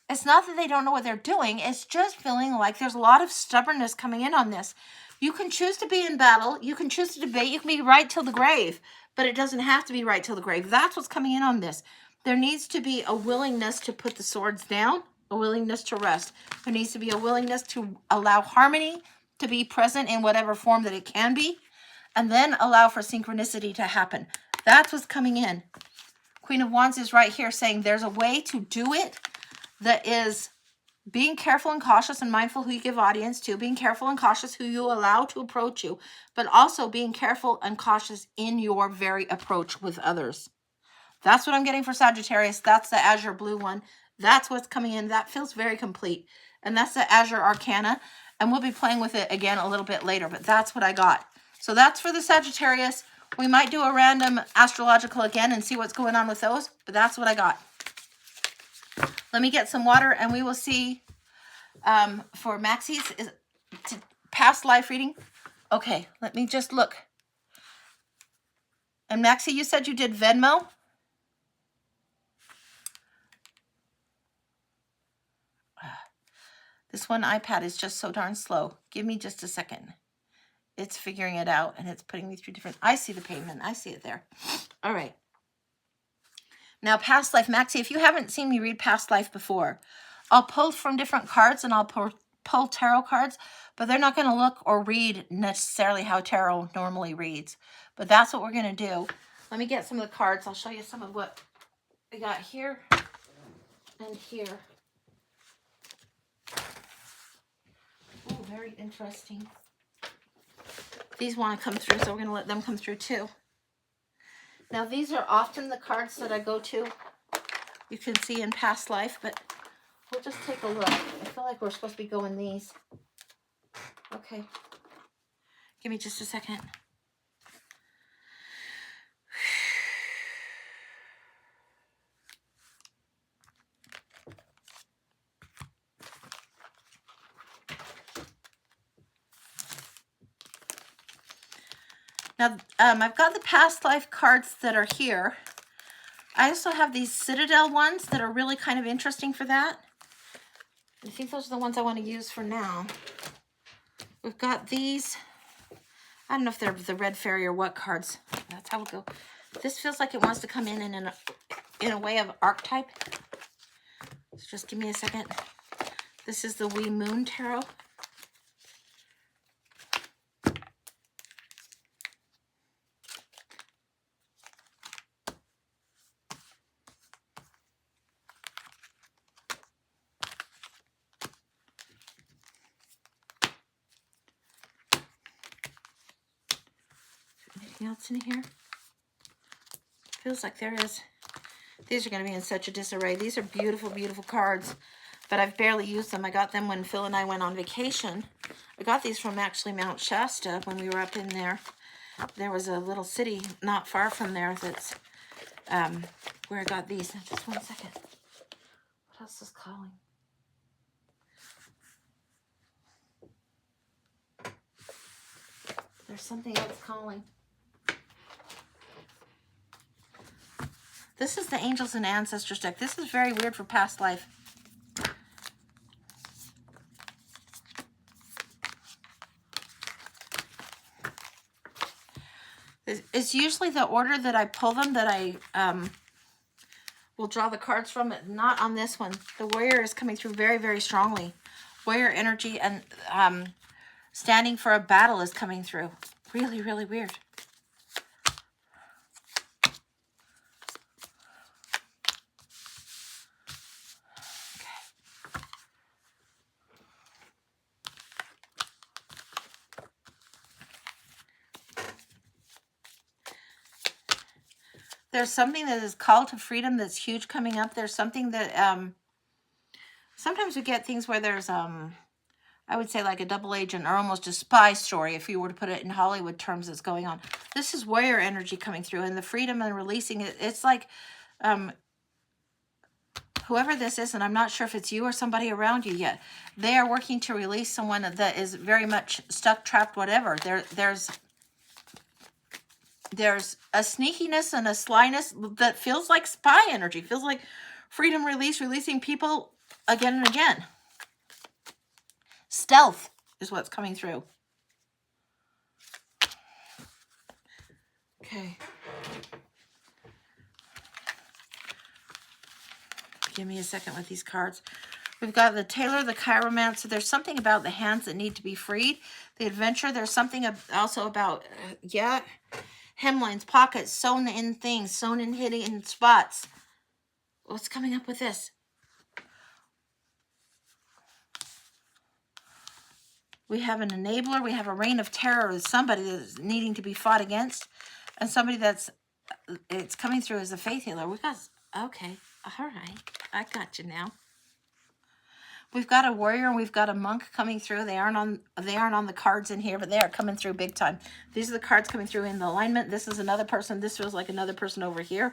A: It's not that they don't know what they're doing. It's just feeling like there's a lot of stubbornness coming in on this. You can choose to be in battle. You can choose to debate. You can be right till the grave, but it doesn't have to be right till the grave. That's what's coming in on this. There needs to be a willingness to put the swords down, a willingness to rest. There needs to be a willingness to allow harmony to be present in whatever form that it can be, and then allow for synchronicity to happen. That's what's coming in. Queen of Wands is right here saying there's a way to do it that is being careful and cautious and mindful who you give audience to, being careful and cautious who you allow to approach you, but also being careful and cautious in your very approach with others. That's what I'm getting for Sagittarius. That's the Azure Blue one. That's what's coming in. That feels very complete. And that's the Azure Arcana. And we'll be playing with it again a little bit later, but that's what I got. So that's for the Sagittarius. We might do a random astrological again and see what's going on with those, but that's what I got. Let me get some water and we will see for Maxie's past life reading. Okay, let me just look. And Maxie, you said you did Venmo? This one iPad is just so darn slow. Give me just a second. It's figuring it out and it's putting me through different... I see the pavement. I see it there. All right. Now, past life. Maxie, if you haven't seen me read past life before, I'll pull from different cards and I'll pull tarot cards, but they're not going to look or read necessarily how tarot normally reads. But that's what we're going to do. Let me get some of the cards. I'll show you some of what we got here and here. Oh, very interesting. These want to come through, so we're going to let them come through too. Now, these are often the cards that I go to. You can see in past life, but we'll just take a look. I feel like we're supposed to be going these. Okay. Give me just a second. Now, I've got the past life cards that are here. I also have these Citadel ones that are really kind of interesting for that. I think those are the ones I want to use for now. We've got these. I don't know if they're the Red Fairy or what cards. That's how we'll go. This feels like it wants to come in a way of archetype. So just give me a second. This is the Wee Moon Tarot. Anything else in here? Feels like there is. These are going to be in such a disarray. These are beautiful, beautiful cards, but I've barely used them. I got them when Phil and I went on vacation. I got these from actually Mount Shasta when we were up in there. There was a little city not far from there that's where I got these. Now, just one second. What else is calling? There's something else calling. This is the Angels and Ancestors deck. This is very weird for past life. It's usually the order that I pull them that I will draw the cards from. Not on this one. The Warrior is coming through very, very strongly. Warrior energy and standing for a battle is coming through. Really, really weird. There's something that is call to freedom that's huge coming up. There's something that sometimes we get things where there's I would say like a double agent or almost a spy story, if you were to put it in Hollywood terms, that's going on. This is warrior energy coming through, and the freedom and releasing it. It's like whoever this is, and I'm not sure if it's you or somebody around you yet, they are working to release someone that is very much stuck, trapped, whatever. There's a sneakiness and a slyness that feels like spy energy, feels like freedom, release, releasing people again and again. Stealth is what's coming through. Okay. Give me a second with these cards. We've got the Tailor, the Chiromancer. There's something about the hands that need to be freed. The Adventurer. There's something also about, hemlines, pockets, sewn in things, sewn in hidden spots. What's coming up with this? We have an enabler. We have a reign of terror. Somebody that's needing to be fought against. And somebody it's coming through as a faith healer. Okay. All right. I got you now. We've got a warrior and we've got a monk coming through. They aren't on the cards in here, but they are coming through big time. These are the cards coming through in the alignment. This is another person. This feels like another person over here.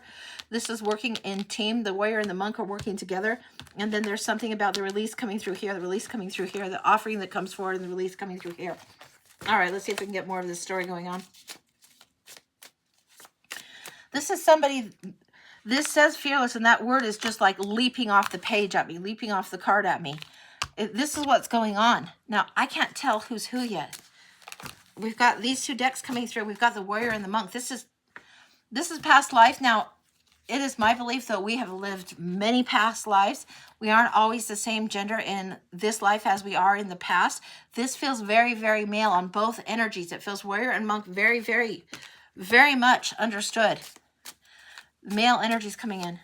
A: This is working in team. The warrior and the monk are working together. And then there's something about the release coming through here, the release coming through here, the offering that comes forward, and the release coming through here. All right, let's see if we can get more of this story going on. This is somebody... This says fearless, and that word is just like leaping off the page at me, leaping off the card at me. This is what's going on. Now, I can't tell who's who yet. We've got these two decks coming through. We've got the warrior and the monk. This is past life. Now, it is my belief that we have lived many past lives. We aren't always the same gender in this life as we are in the past. This feels very, very male on both energies. It feels warrior and monk very, very, very much understood. Male energies coming in.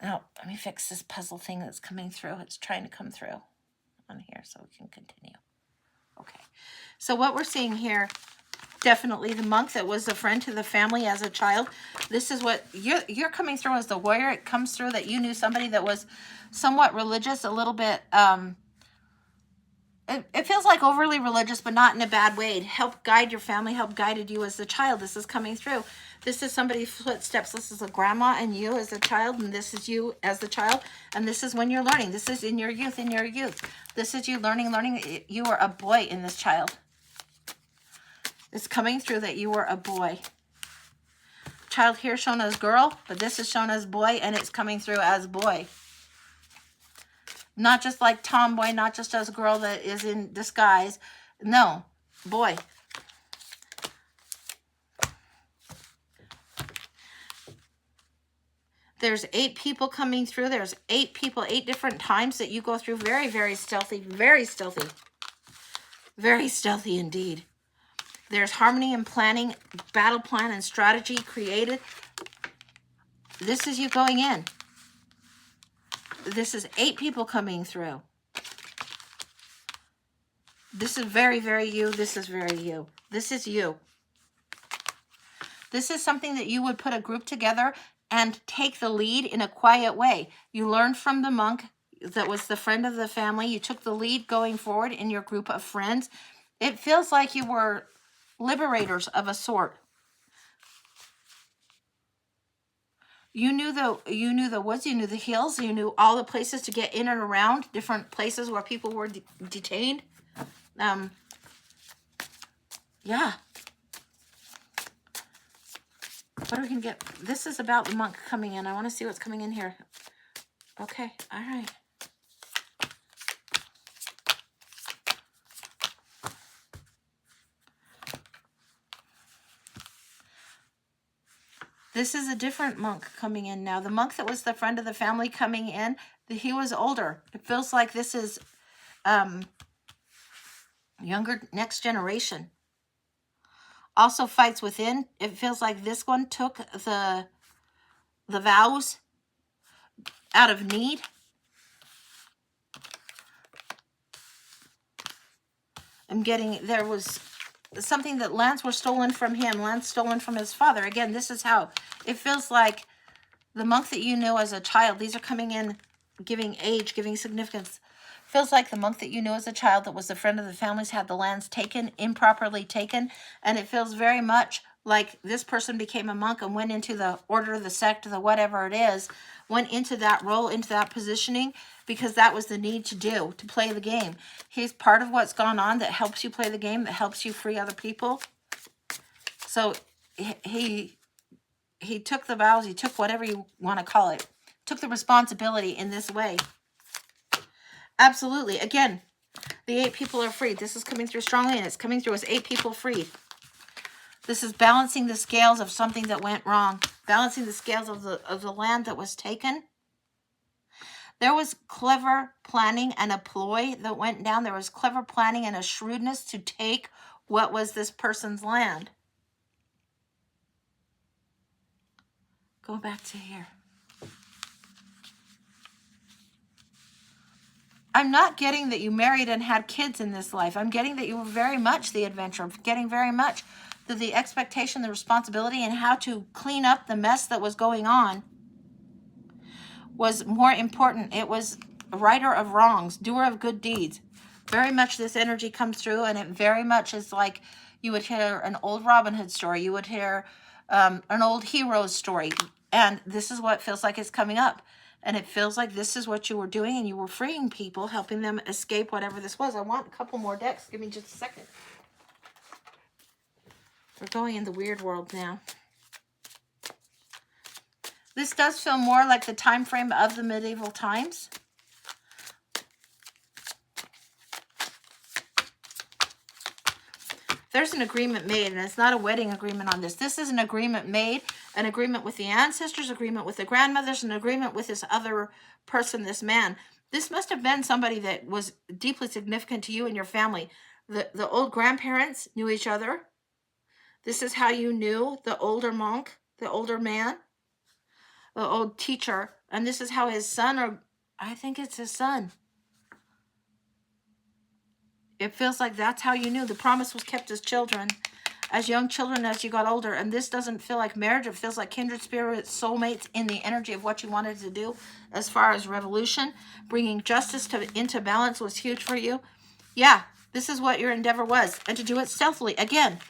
A: Now, let me fix this puzzle thing that's coming through. It's trying to come through on here so we can continue. Okay. So what we're seeing here, definitely the monk that was a friend to the family as a child. This is what you're coming through as the warrior. It comes through that you knew somebody that was somewhat religious, a little bit... It feels like overly religious, but not in a bad way. Help guide your family, help guided you as the child. This is coming through. This is somebody's footsteps. This is a grandma and you as a child, and this is you as the child. And this is when you're learning. This is in your youth, This is you learning. You were a boy in this child. It's coming through that you were a boy. Child here shown as girl, but this is shown as boy, and it's coming through as boy. Not just like tomboy, not just as a girl that is in disguise. No, boy. There's 8 people coming through. There's 8 people, 8 different times that you go through. Very, very stealthy. Very stealthy. Very stealthy indeed. There's harmony and planning, battle plan and strategy created. This is you going in. This is 8 people coming through. This is very, very you. This is very you. This is you. This is something that you would put a group together and take the lead in a quiet way. You learned from the monk that was the friend of the family. You took the lead going forward in your group of friends. It feels like you were liberators of a sort. You knew the woods, you knew the hills, you knew all the places to get in and around, different places where people were detained. Yeah. What are we going to get? This is about the monk coming in. I want to see what's coming in here. Okay, all right. This is a different monk coming in now. The monk that was the friend of the family coming in, he was older. It feels like this is younger, next generation. Also fights within. It feels like this one took the vows out of need. I'm getting, there was something that lands were stolen from him, lands stolen from his father. Again, this is how it feels like the monk that you knew as a child. These are coming in, giving age, giving significance. Feels like the monk that you knew as a child that was the friend of the family's had the lands taken, improperly taken. And it feels very much like this person became a monk and went into the order, the sect, the whatever it is, went into that role, into that positioning, because that was the need to do, to play the game. He's part of what's gone on that helps you play the game, that helps you free other people. So he took the vows, he took whatever you want to call it, took the responsibility in this way. Absolutely. Again, the 8 people are freed. This is coming through strongly, and it's coming through as 8 people freed. This is balancing the scales of something that went wrong, balancing the scales of the land that was taken. There was clever planning and a ploy that went down. There was clever planning and a shrewdness to take what was this person's land. Go back to here. I'm not getting that you married and had kids in this life. I'm getting that you were very much the adventurer. I'm getting very much that the expectation, the responsibility, and how to clean up the mess that was going on was more important. It was a righter of wrongs, doer of good deeds. Very much this energy comes through, and it very much is like you would hear an old Robin Hood story. You would hear an old hero's story. And this is what it feels like is coming up. And it feels like this is what you were doing, and you were freeing people, helping them escape whatever this was. I want a couple more decks. Give me just a second. We're going in the weird world now. This does feel more like the time frame of the medieval times. There's an agreement made, and it's not a wedding agreement on this. This is an agreement made, an agreement with the ancestors, agreement with the grandmothers, an agreement with this other person, this man. This must have been somebody that was deeply significant to you and your family. The old grandparents knew each other. This is how you knew the older monk, the older man, the old teacher. And this is how his son, or I think it's his son. It feels like that's how you knew. The promise was kept as children, as young children, as you got older. And this doesn't feel like marriage. It feels like kindred spirits, soulmates in the energy of what you wanted to do as far as revolution. Bringing justice into balance was huge for you. Yeah, this is what your endeavor was. And to do it stealthily. Again,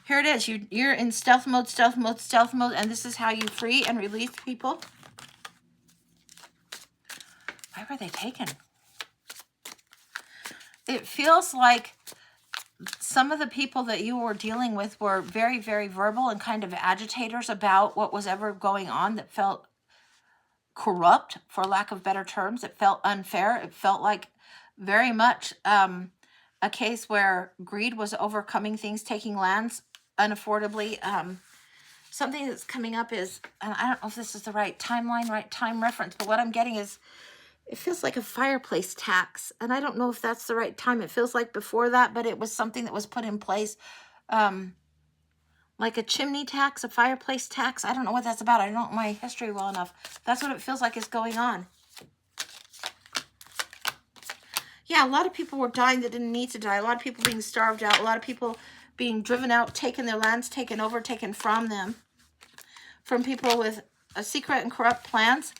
A: here it is. You're in stealth mode, stealth mode, stealth mode. And this is how you free and release people. Why were they taken? It feels like some of the people that you were dealing with were very, very verbal and kind of agitators about what was ever going on that felt corrupt, for lack of better terms. It felt unfair. It felt like very much a case where greed was overcoming things, taking lands unaffordably. Something that's coming up is, and I don't know if this is the right timeline, right time reference, but what I'm getting is, it feels like a fireplace tax, and I don't know if that's the right time. It feels like before that, but it was something that was put in place, like a chimney tax, a fireplace tax. I don't know what that's about. I don't know my history well enough. That's what it feels like is going on. Yeah, a lot of people were dying that didn't need to die. A lot of people being starved out. A lot of people being driven out, taken their lands, taken over, taken from them. From people with secret and corrupt plans.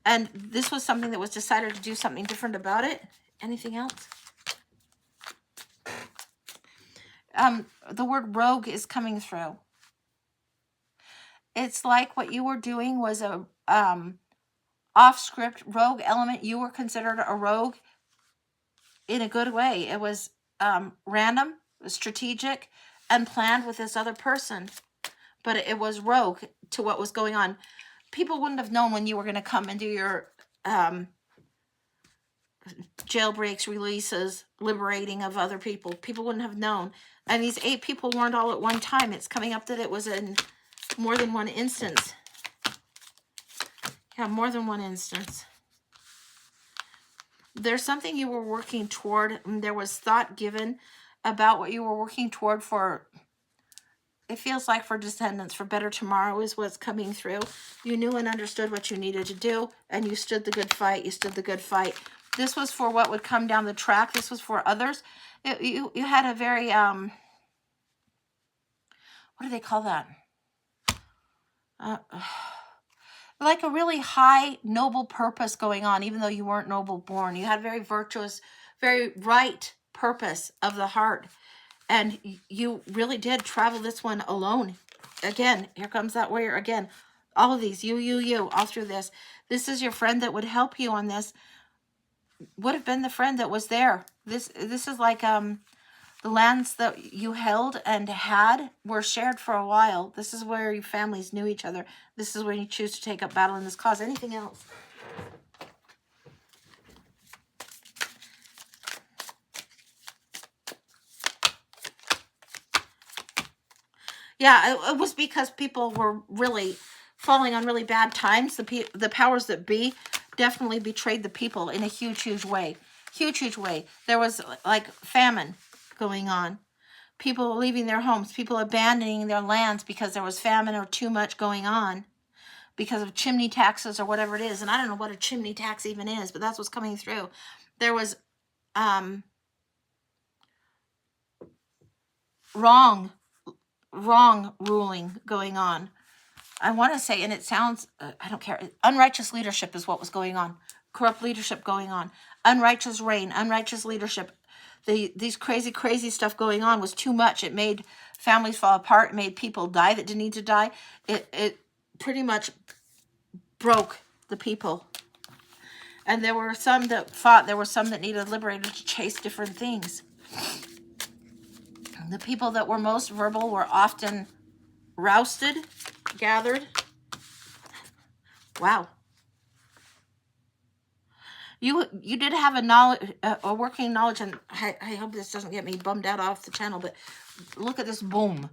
A: And this was something that was decided to do something different about it. Anything else? The word rogue is coming through. It's like what you were doing was a off-script rogue element. You were considered a rogue in a good way. It was random, strategic, and planned with this other person. But it was rogue to what was going on. People wouldn't have known when you were going to come and do your jailbreaks, releases, liberating of other people. People wouldn't have known. And these 8 people weren't all at one time. It's coming up that it was in more than one instance. Yeah, more than one instance. There's something you were working toward. There was thought given about what you were working toward for... It feels like for descendants, for better tomorrow is what's coming through. You knew and understood what you needed to do, and you stood the good fight. You stood the good fight. This was for what would come down the track. This was for others. You had a very, what do they call that? Uh, like a really high noble purpose going on, even though you weren't noble born. You had very virtuous, very right purpose of the heart. And you really did travel this one alone. Again, here comes that warrior again. All of these, you, all through this. This is your friend that would help you on this. Would have been the friend that was there. This is like the lands that you held and had were shared for a while. This is where your families knew each other. This is when you choose to take up battle in this cause. Anything else? Yeah, it was because people were really falling on really bad times. The powers that be definitely betrayed the people in a huge way. Huge way. There was like famine going on. People leaving their homes, people abandoning their lands because there was famine or too much going on because of chimney taxes or whatever it is. And I don't know what a chimney tax even is, but that's what's coming through. There was wrong ruling going on. I want to say, and it sounds, I don't care, unrighteous leadership is what was going on. Corrupt leadership going on. Unrighteous reign, unrighteous leadership. These crazy stuff going on was too much. It made families fall apart. It made people die that didn't need to die. It pretty much broke the people. And there were some that fought. There were some that needed liberators to chase different things. The people that were most verbal were often rousted, gathered. Wow. You did have a working knowledge, and I hope this doesn't get me bummed out off the channel, but look at this boom.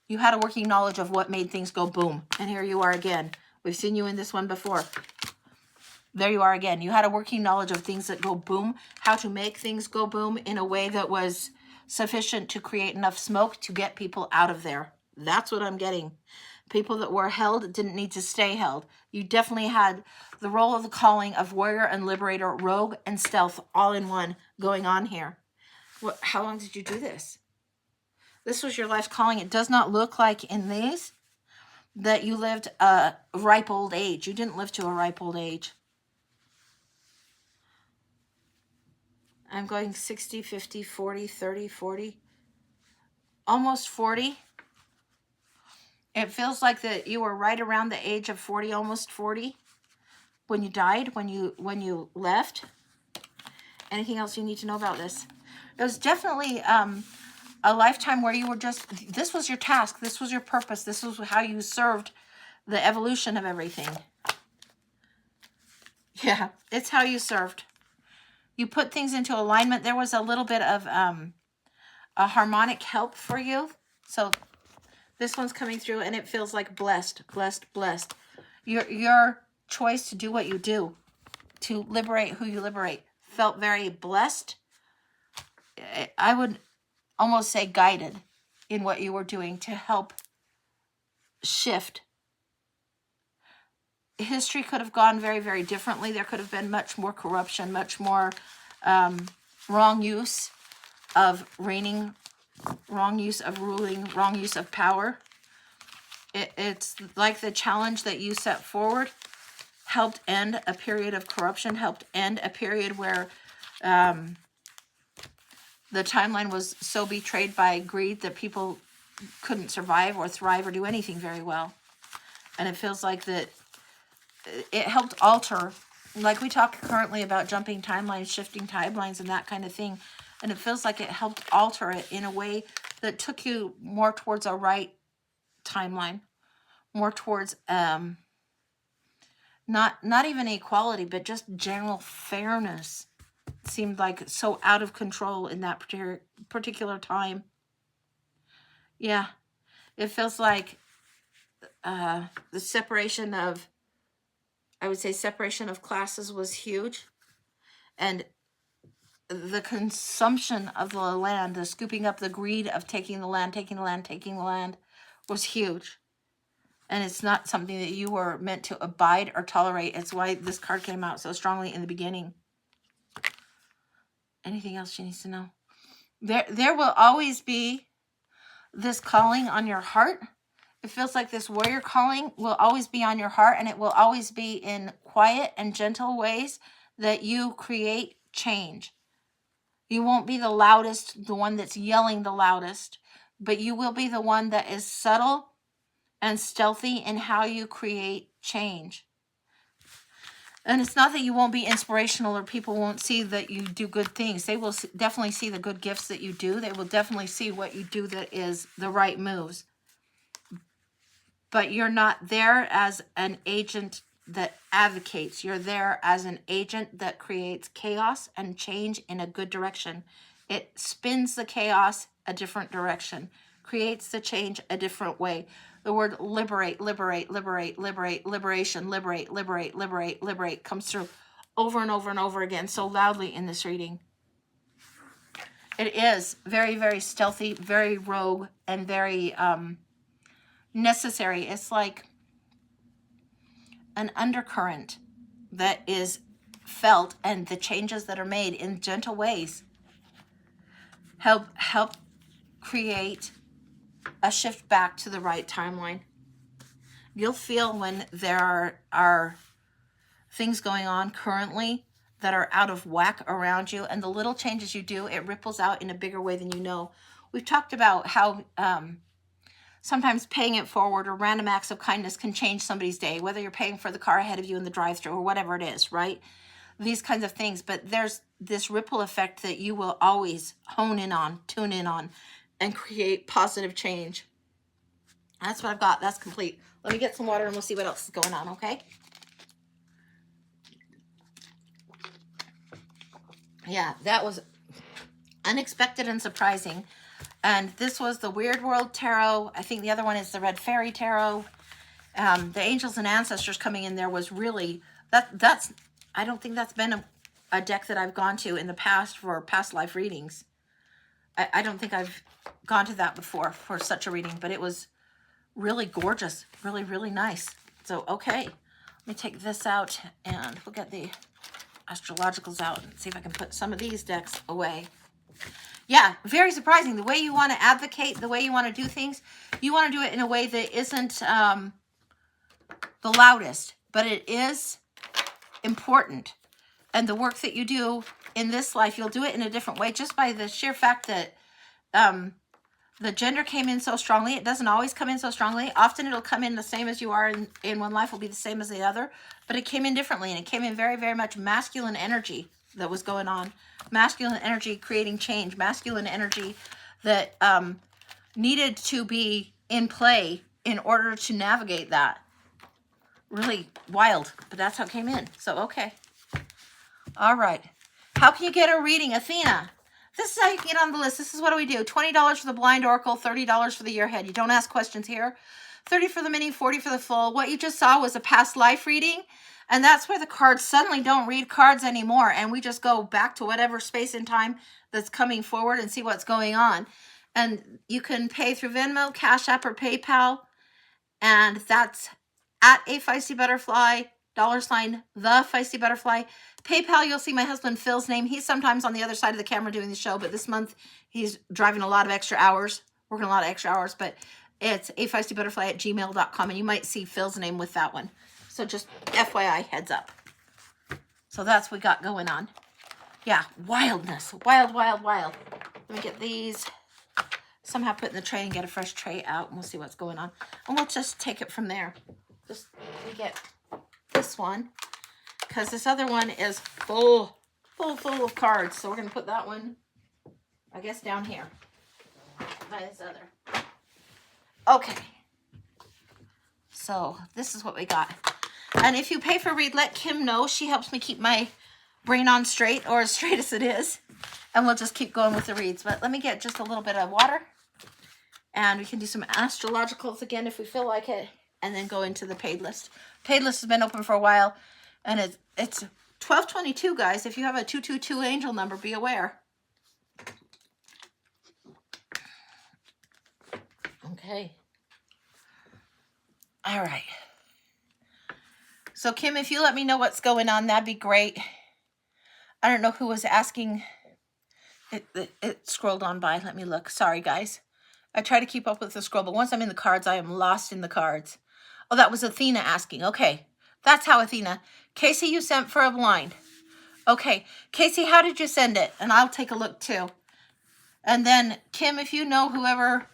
A: You had a working knowledge of what made things go boom, and here you are again. We've seen you in this one before. There you are again. You had a working knowledge of things that go boom, how to make things go boom in a way that was sufficient to create enough smoke to get people out of there. That's what I'm getting. People that were held didn't need to stay held. You definitely had the role of the calling of warrior and liberator, rogue and stealth, all in one going on here. How long did you do this? This was your life's calling. It does not look like in these that you lived a ripe old age. You didn't live to a ripe old age. I'm going 60, 50, 40, 30, 40. Almost 40. It feels like that you were right around the age of 40, almost 40, when you died, when you left. Anything else you need to know about this? It was definitely a lifetime where you were just, this was your task, this was your purpose, this was how you served the evolution of everything. Yeah, it's how you served. You put things into alignment. There was a little bit of a harmonic help for you. So this one's coming through, and it feels like blessed. Your choice to do what you do, to liberate who you liberate, felt very blessed. I would almost say guided in what you were doing to help shift. History could have gone very differently. There could have been much more corruption, much more wrong use of reigning, wrong use of ruling, wrong use of power. It's like the challenge that you set forward helped end a period of corruption, helped end a period where the timeline was so betrayed by greed that people couldn't survive or thrive or do anything very well. And it feels like that it helped alter, like we talk currently about jumping timelines, shifting timelines and that kind of thing. And it feels like it helped alter it in a way that took you more towards a right timeline, more towards not even equality, but just general fairness. It seemed like so out of control in that particular time. Yeah, it feels like the separation of, I would say separation of classes was huge. And the consumption of the land, the scooping up, the greed of taking the land was huge. And it's not something that you were meant to abide or tolerate. It's why this card came out so strongly in the beginning. Anything else she needs to know? There will always be this calling on your heart. It feels like this warrior calling will always be on your heart, and it will always be in quiet and gentle ways that you create change. You won't be the loudest, the one that's yelling the loudest, but you will be the one that is subtle and stealthy in how you create change. And it's not that you won't be inspirational or people won't see that you do good things. They will definitely see the good gifts that you do. They will definitely see what you do that is the right moves. But you're not there as an agent that advocates. You're there as an agent that creates chaos and change in a good direction. It spins the chaos a different direction, creates the change a different way. The word liberate, liberate, liberate, liberate, liberation, liberate, liberate, liberate, liberate comes through over and over and over again so loudly in this reading. It is very, very stealthy, very rogue, and very necessary. It's like an undercurrent that is felt, and the changes that are made in gentle ways help create a shift back to the right timeline. You'll feel when there are things going on currently that are out of whack around you, and the little changes you do, it ripples out in a bigger way than you know. We've talked about how sometimes paying it forward or random acts of kindness can change somebody's day, whether you're paying for the car ahead of you in the drive-thru or whatever it is, right? These kinds of things. But there's this ripple effect that you will always hone in on, tune in on, and create positive change. That's what I've got. That's complete. Let me get some water and we'll see what else is going on, okay? Yeah, that was unexpected and surprising. And this was the Weird World Tarot. I think the other one is the Red Fairy Tarot. The Angels and Ancestors coming in there was really, that's, I don't think that's been a deck that I've gone to in the past for past life readings. I don't think I've gone to that before for such a reading, but it was really gorgeous, really, really nice. So, okay, let me take this out and we'll get the astrologicals out and see if I can put some of these decks away. Yeah, very surprising. The way you want to advocate, the way you want to do things, you want to do it in a way that isn't the loudest, but it is important. And the work that you do in this life, you'll do it in a different way just by the sheer fact that the gender came in so strongly. It doesn't always come in so strongly. Often it'll come in the same as you are in one life will be the same as the other, but it came in differently, and it came in very, very much masculine energy that was going on. Masculine energy creating change. Masculine energy that needed to be in play in order to navigate that. Really wild, but that's how it came in. So, okay. All right. How can you get a reading? Athena. This is how you can get on the list. This is what do we do? $20 for the blind oracle, $30 for the year ahead. You don't ask questions here. $30 for the mini, $40 for the full. What you just saw was a past life reading. And that's where the cards suddenly don't read cards anymore. And we just go back to whatever space and time that's coming forward and see what's going on. And you can pay through Venmo, Cash App, or PayPal. And that's at A Feisty Butterfly, $, The Feisty Butterfly. PayPal, you'll see my husband Phil's name. He's sometimes on the other side of the camera doing the show, but this month he's driving a lot of extra hours, working a lot of extra hours, but it's afeistybutterfly@gmail.com, and you might see Phil's name with that one. So just FYI, heads up. So that's what we got going on. Yeah, wildness. Wild, wild, wild. Let me get these somehow put in the tray and get a fresh tray out, and we'll see what's going on. And we'll just take it from there. Just let me get this one, because this other one is full of cards. So we're going to put that one, I guess, down here by this other. Okay. So this is what we got. And if you pay for read, let Kim know. She helps me keep my brain on straight, or as straight as it is. And we'll just keep going with the reads. But let me get just a little bit of water. And we can do some astrologicals again if we feel like it. And then go into the paid list. Paid list has been open for a while. And it's 1222, guys. If you have a 222 angel number, be aware. Okay. All right. So, Kim, if you let me know what's going on, that'd be great. I don't know who was asking It scrolled on by. Let me look. Sorry, guys. I try to keep up with the scroll, but once I'm in the cards, I am lost in the cards. Oh, that was Athena asking. Okay, that's how Athena. Casey, you sent for a blind. Okay, Casey, how did you send it? And I'll take a look too. And then Kim, if you know whoever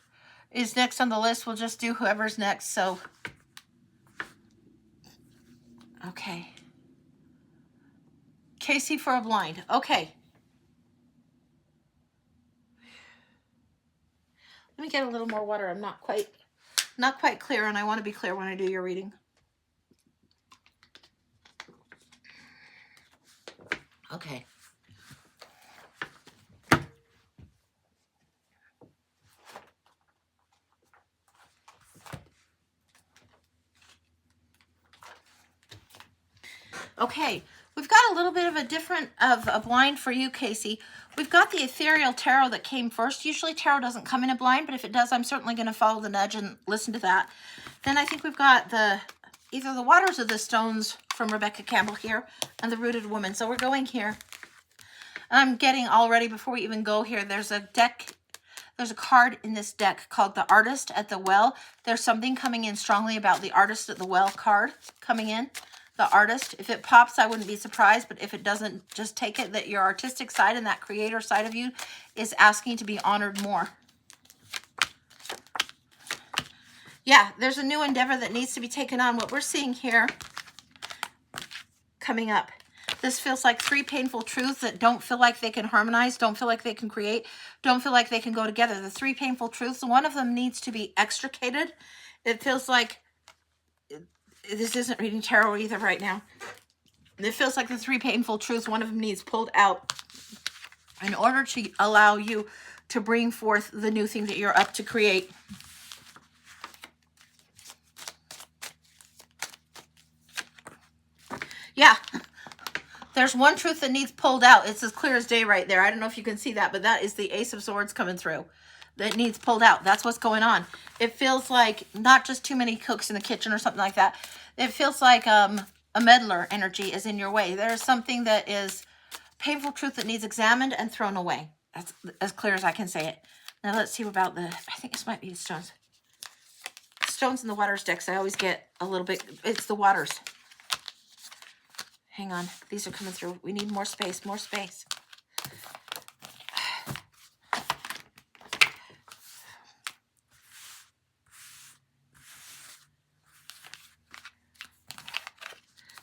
A: is next on the list, we'll just do whoever's next. So, okay. Casey for a blind. Okay. Let me get a little more water. I'm not quite clear, and I want to be clear when I do your reading. Okay. Okay, we've got a little bit of a different of a blind for you, Casey. We've got the Ethereal Tarot that came first. Usually tarot doesn't come in a blind, but if it does, I'm certainly going to follow the nudge and listen to that. Then I think we've got either the Waters or the Stones from Rebecca Campbell here, and the Rooted Woman. So we're going here. I'm getting all ready before we even go here. There's a deck. There's a card in this deck called the Artist at the Well. There's something coming in strongly about the Artist at the Well card coming in. The Artist. If it pops, I wouldn't be surprised, but if it doesn't, just take it that your artistic side and that creator side of you is asking to be honored more. Yeah, there's a new endeavor that needs to be taken on. What we're seeing here coming up. This feels like three painful truths that don't feel like they can harmonize, don't feel like they can create, don't feel like they can go together. The three painful truths, one of them needs to be extricated. It feels like, this isn't reading tarot either right now. It feels like the three painful truths, one of them needs pulled out in order to allow you to bring forth the new thing that you're up to create. Yeah. There's one truth that needs pulled out. It's as clear as day right there. I don't know if you can see that, but that is the Ace of Swords coming through. That needs pulled out. That's what's going on. It feels like not just too many cooks in the kitchen or something like that. It feels like a meddler energy is in your way. There's something that is painful truth that needs examined and thrown away. That's as clear as I can say it. Now let's see about I think this might be the Stones. Stones in the Waters decks, I always get a little bit, it's the Waters. Hang on, these are coming through. We need more space, more space.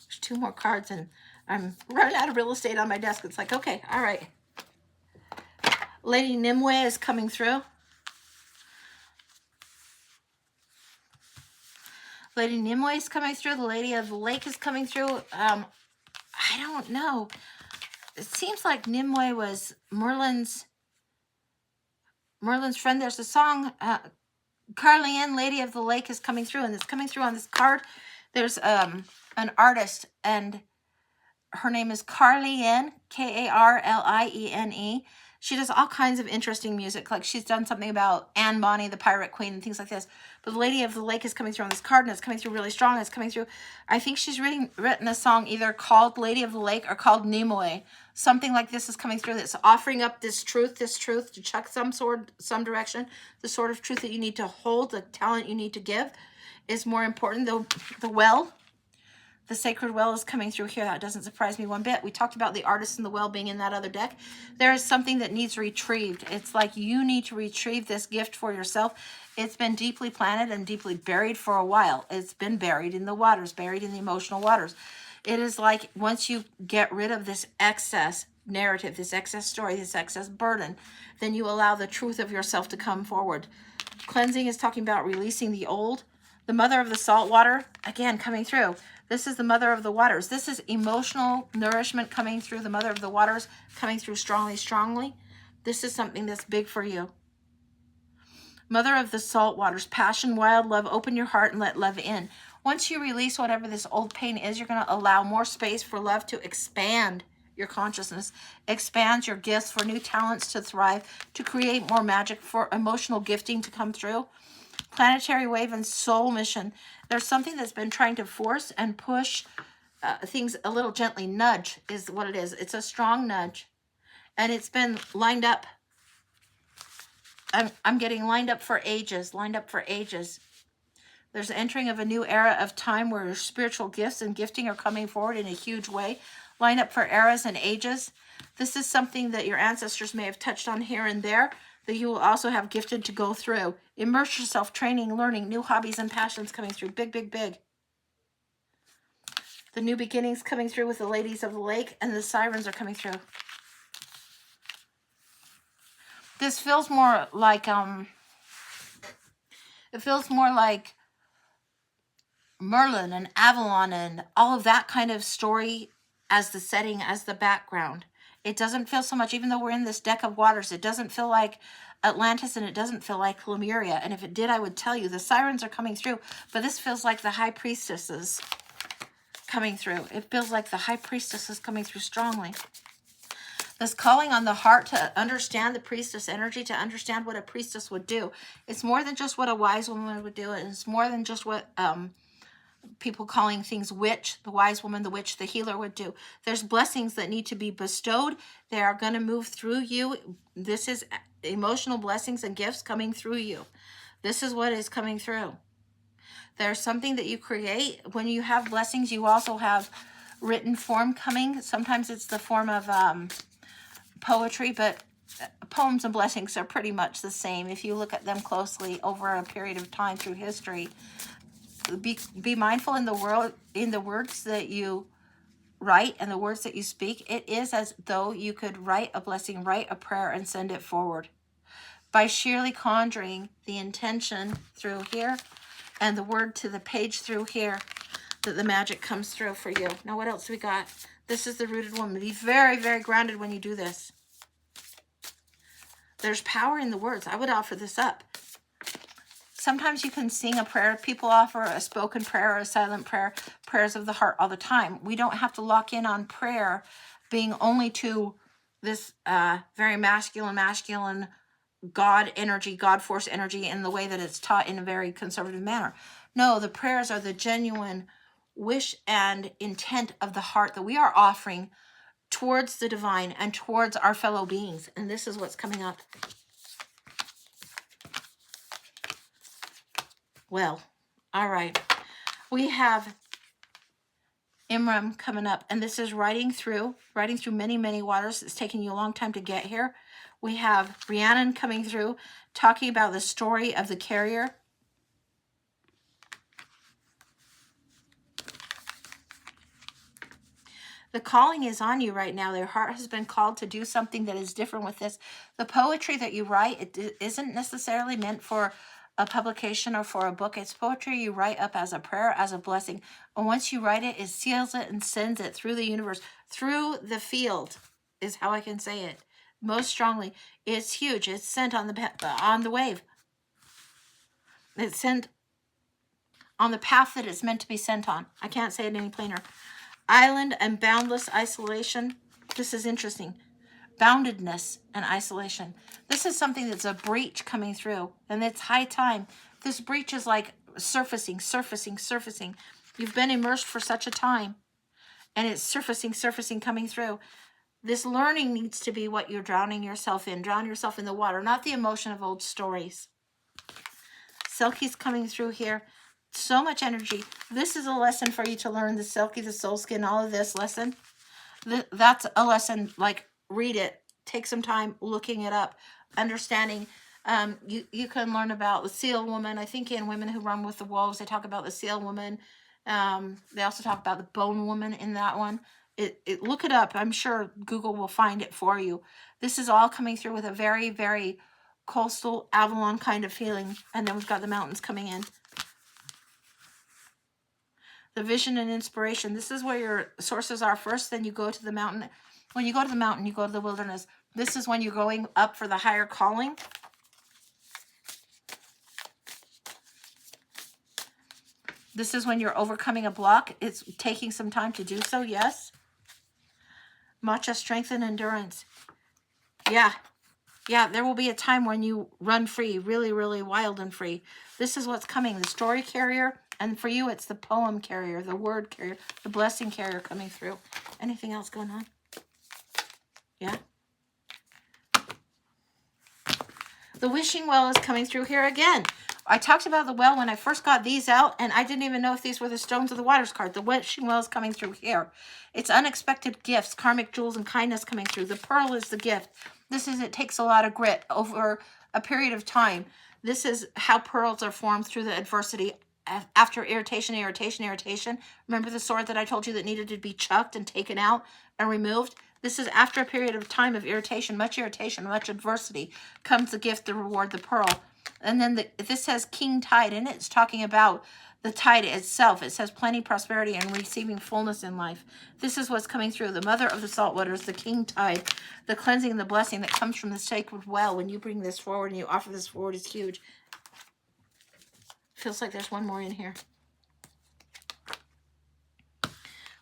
A: There's two more cards and I'm running out of real estate on my desk. It's like, okay, all right. Lady Nimue is coming through. Lady Nimue is coming through. The Lady of the Lake is coming through. I don't know. It seems like Nimue was Merlin's friend. There's a song, Carly-Ann, Lady of the Lake, is coming through, and it's coming through on this card. There's an artist, and her name is Carly-Ann, Karliene. She does all kinds of interesting music. Like she's done something about Anne Bonny, the Pirate Queen, and things like this. But the Lady of the Lake is coming through on this card, and it's coming through really strong. It's coming through. I think she's written a song either called Lady of the Lake or called Nimue. Something like this is coming through that's offering up this truth to chuck some direction. The sort of truth that you need to hold, the talent you need to give is more important. The well. The Sacred Well is coming through here. That doesn't surprise me one bit. We talked about the Artist and the Well being in that other deck. There is something that needs retrieved. It's like you need to retrieve this gift for yourself. It's been deeply planted and deeply buried for a while. It's been buried in the waters, buried in the emotional waters. It is like once you get rid of this excess narrative, this excess story, this excess burden, then you allow the truth of yourself to come forward. Cleansing is talking about releasing the old. The Mother of the Salt Water, again, coming through. This is the Mother of the Waters. This is emotional nourishment coming through. The Mother of the Waters coming through strongly, strongly. This is something that's big for you. Mother of the Salt Waters, passion, wild love. Open your heart and let love in. Once you release whatever this old pain is, you're going to allow more space for love to expand your consciousness, expand your gifts for new talents to thrive, to create more magic, for emotional gifting to come through. Planetary wave and soul mission. There's something that's been trying to force and push things a little gently. Nudge is what it is. It's a strong nudge. And it's been lined up. I'm getting lined up for ages, lined up for ages. There's the entering of a new era of time where spiritual gifts and gifting are coming forward in a huge way. Line up for eras and ages. This is something that your ancestors may have touched on here and there that you will also have gifted to go through. Immerse yourself, training, learning, new hobbies and passions coming through. Big, big, big. The new beginnings coming through with the ladies of the lake, and the sirens are coming through. This feels more like, it feels more like Merlin and Avalon and all of that kind of story as the setting, as the background. It doesn't feel so much, even though we're in this deck of waters, it doesn't feel like Atlantis and it doesn't feel like Lemuria. And if it did, I would tell you the sirens are coming through, but this feels like the high priestesses coming through. It feels like the high priestess is coming through strongly. This calling on the heart to understand the priestess energy, to understand what a priestess would do. It's more than just what a wise woman would do. It's more than just what people calling things witch, the wise woman, the witch, the healer would do. There's blessings that need to be bestowed. They are going to move through you. This is emotional blessings and gifts coming through you. This is what is coming through. There's something that you create. When you have blessings, you also have written form coming. Sometimes it's the form of poetry, but poems and blessings are pretty much the same if you look at them closely over a period of time through history. Be mindful in the words that you write and the words that you speak. It is as though you could write a blessing, write a prayer, and send it forward by sheerly conjuring the intention through here and the word to the page through here, that the magic comes through for you. Now, what else we got? This is the rooted woman. Be very, very grounded when you do this. There's power in the words. I would offer this up. Sometimes you can sing a prayer. People offer a spoken prayer or a silent prayer, prayers of the heart all the time. We don't have to lock in on prayer being only to this very masculine God energy, God force energy in the way that it's taught in a very conservative manner. No, the prayers are the genuine wish and intent of the heart that we are offering towards the divine and towards our fellow beings. And this is what's coming up. Well, all right. We have Imram coming up, and this is riding through many, many waters. It's taking you a long time to get here. We have Rhiannon coming through, talking about the story of the carrier. The calling is on you right now. Your heart has been called to do something that is different with this. The poetry that you write, it isn't necessarily meant for a publication or for a book. It's poetry you write up as a prayer, as a blessing. And once you write it, it seals it and sends it through the universe, through the field, is how I can say it most strongly. It's huge. It's sent on the wave. It's sent on the path that it's meant to be sent on. I can't say it any plainer. Island and boundless isolation. This is interesting. Boundedness and isolation. This is something that's a breach coming through, and it's high time. This breach is like surfacing. You've been immersed for such a time, and it's surfacing, coming through. This learning needs to be what you're drowning yourself in. Drown yourself in the water, not the emotion of old stories. Silky's coming through here. So much energy. This is a lesson for you to learn. The Silky, the soul skin, all of this lesson. That's a lesson. Like, read it. Take some time looking it up, understanding. You can learn about the seal woman. I think in Women Who Run with the Wolves, they talk about the seal woman. They also talk about the bone woman in that one. Look it up. I'm sure Google will find it for you. This is all coming through with a very, very coastal Avalon kind of feeling. And then we've got the mountains coming in. The vision and inspiration. This is where your sources are first. Then you go to the mountain. When you go to the mountain, you go to the wilderness. This is when you're going up for the higher calling. This is when you're overcoming a block. It's taking some time to do so, yes. Matcha, strength, and endurance. Yeah, there will be a time when you run free, really, really wild and free. This is what's coming. The story carrier, and for you, it's the poem carrier, the word carrier, the blessing carrier coming through. Anything else going on? Yeah? The wishing well is coming through here again. I talked about the well when I first got these out, and I didn't even know if these were the stones of the waters card. The wishing well is coming through here. It's unexpected gifts, karmic jewels, and kindness coming through. The pearl is the gift. It takes a lot of grit over a period of time. This is how pearls are formed through the adversity. After irritation. Remember the sword that I told you that needed to be chucked and taken out and removed? This is after a period of time of irritation, much adversity, comes the gift, the reward, the pearl. And then this says king tide, and it's talking about the tide itself. It says plenty, prosperity, and receiving fullness in life. This is what's coming through. The mother of the salt waters, the king tide, the cleansing, the blessing that comes from the sacred well. When you bring this forward and you offer this forward is huge. Feels like there's one more in here.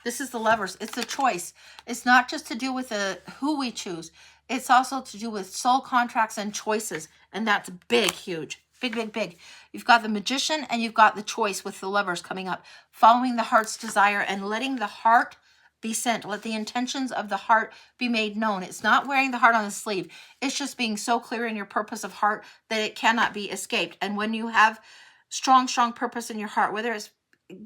A: This is the Lovers. It's the choice. It's not just to do with who we choose. It's also to do with soul contracts and choices. And that's big, huge. Big. You've got the Magician and you've got the choice with the Lovers coming up. Following the heart's desire and letting the heart be sent. Let the intentions of the heart be made known. It's not wearing the heart on the sleeve. It's just being so clear in your purpose of heart that it cannot be escaped. And when you have strong purpose in your heart, whether it's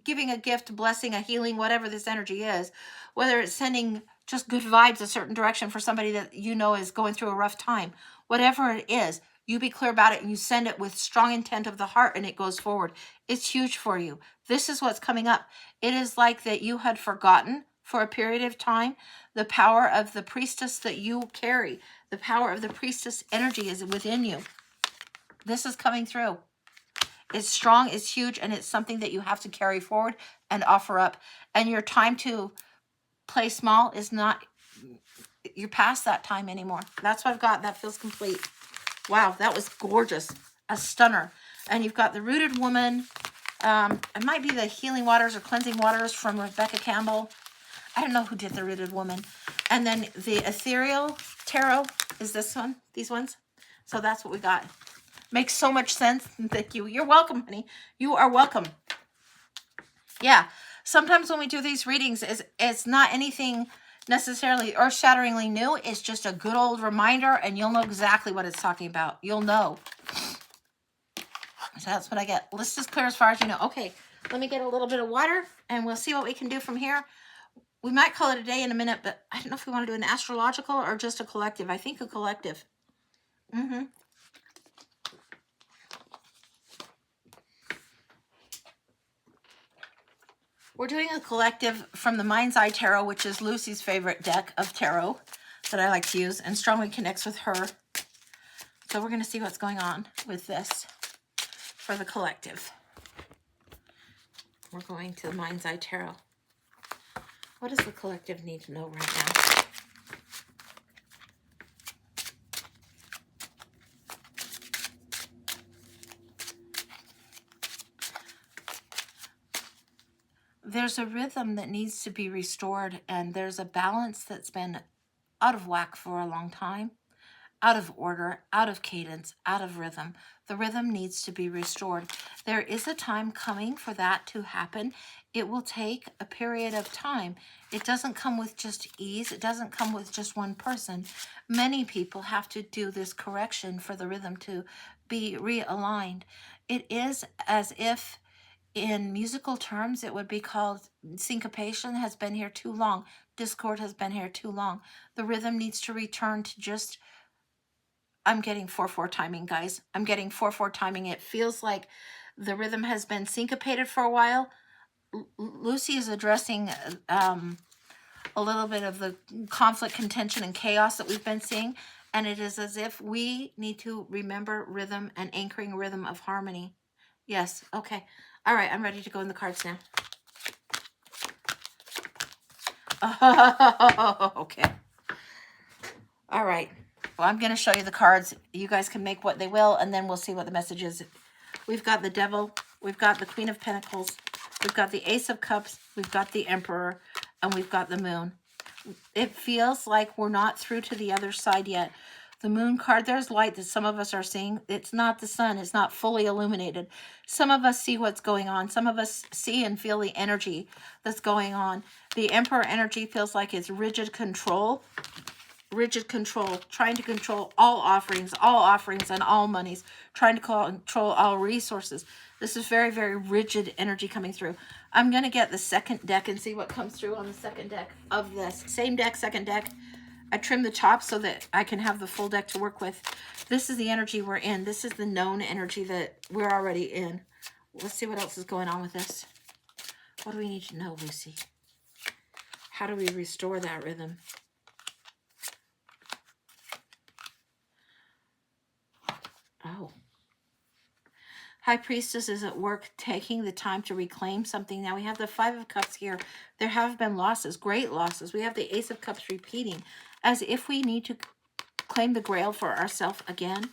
A: giving a gift, blessing, a healing, whatever this energy is, whether it's sending just good vibes a certain direction for somebody that you know is going through a rough time, whatever it is, you be clear about it and you send it with strong intent of the heart and it goes forward. It's huge for you. This is what's coming up. It is like that you had forgotten for a period of time the power of the priestess that you carry. The power of the priestess energy is within you. This is coming through. It's strong, it's huge, and it's something that you have to carry forward and offer up. And your time to play small is not, you're past that time anymore. That's what I've got. That feels complete. Wow, that was gorgeous. A stunner. And you've got the Rooted Woman. It might be the Healing Waters or Cleansing Waters from Rebecca Campbell. I don't know who did the Rooted Woman. And then the Ethereal Tarot is this one, these ones. So that's what we got. Makes so much sense. Thank you. You're welcome, honey. You are welcome. Yeah. Sometimes when we do these readings, it's not anything necessarily earth-shatteringly new. It's just a good old reminder, and you'll know exactly what it's talking about. You'll know. So that's what I get. List is clear as far as you know. Okay. Let me get a little bit of water, and we'll see what we can do from here. We might call it a day in a minute, but I don't know if we want to do an astrological or just a collective. I think a collective. We're doing a collective from the Mind's Eye Tarot, which is Lucy's favorite deck of tarot that I like to use and strongly connects with her. So we're going to see what's going on with this for the collective. We're going to the Mind's Eye Tarot. What does the collective need to know right now? There's a rhythm that needs to be restored, and there's a balance that's been out of whack for a long time, out of order, out of cadence, out of rhythm. The rhythm needs to be restored. There is a time coming for that to happen. It will take a period of time. It doesn't come with just ease. It doesn't come with just one person. Many people have to do this correction for the rhythm to be realigned. It is as if, in musical terms, it would be called syncopation has been here too long. Discord has been here too long. The rhythm needs to return to just, I'm getting 4/4 timing, guys. I'm getting 4/4 timing. It feels like the rhythm has been syncopated for a while. Lucy is addressing a little bit of the conflict, contention, and chaos that we've been seeing. And it is as if we need to remember rhythm and anchoring rhythm of harmony. Yes, okay. All right, I'm ready to go in the cards now. Oh, okay. All right. Well, I'm going to show you the cards. You guys can make what they will, and then we'll see what the message is. We've got the Devil. We've got the Queen of Pentacles. We've got the Ace of Cups. We've got the Emperor. And we've got the Moon. It feels like we're not through to the other side yet. The Moon card, there's light that some of us are seeing. It's not the sun. It's not fully illuminated. Some of us see what's going on. Some of us see and feel the energy that's going on. The Emperor energy feels like it's rigid control. rigid control, trying to control all offerings and all monies, trying to control all resources. This is very, very rigid energy coming through. I'm going to get the second deck and see what comes through on the second deck of this. Same deck, second deck. I trimmed the top so that I can have the full deck to work with. This is the energy we're in. This is the known energy that we're already in. Let's see what else is going on with this. What do we need to know, Lucy? How do we restore that rhythm? Oh. High Priestess is at work taking the time to reclaim something. Now we have the Five of Cups here. There have been losses, great losses. We have the Ace of Cups repeating as if we need to claim the Grail for ourselves again.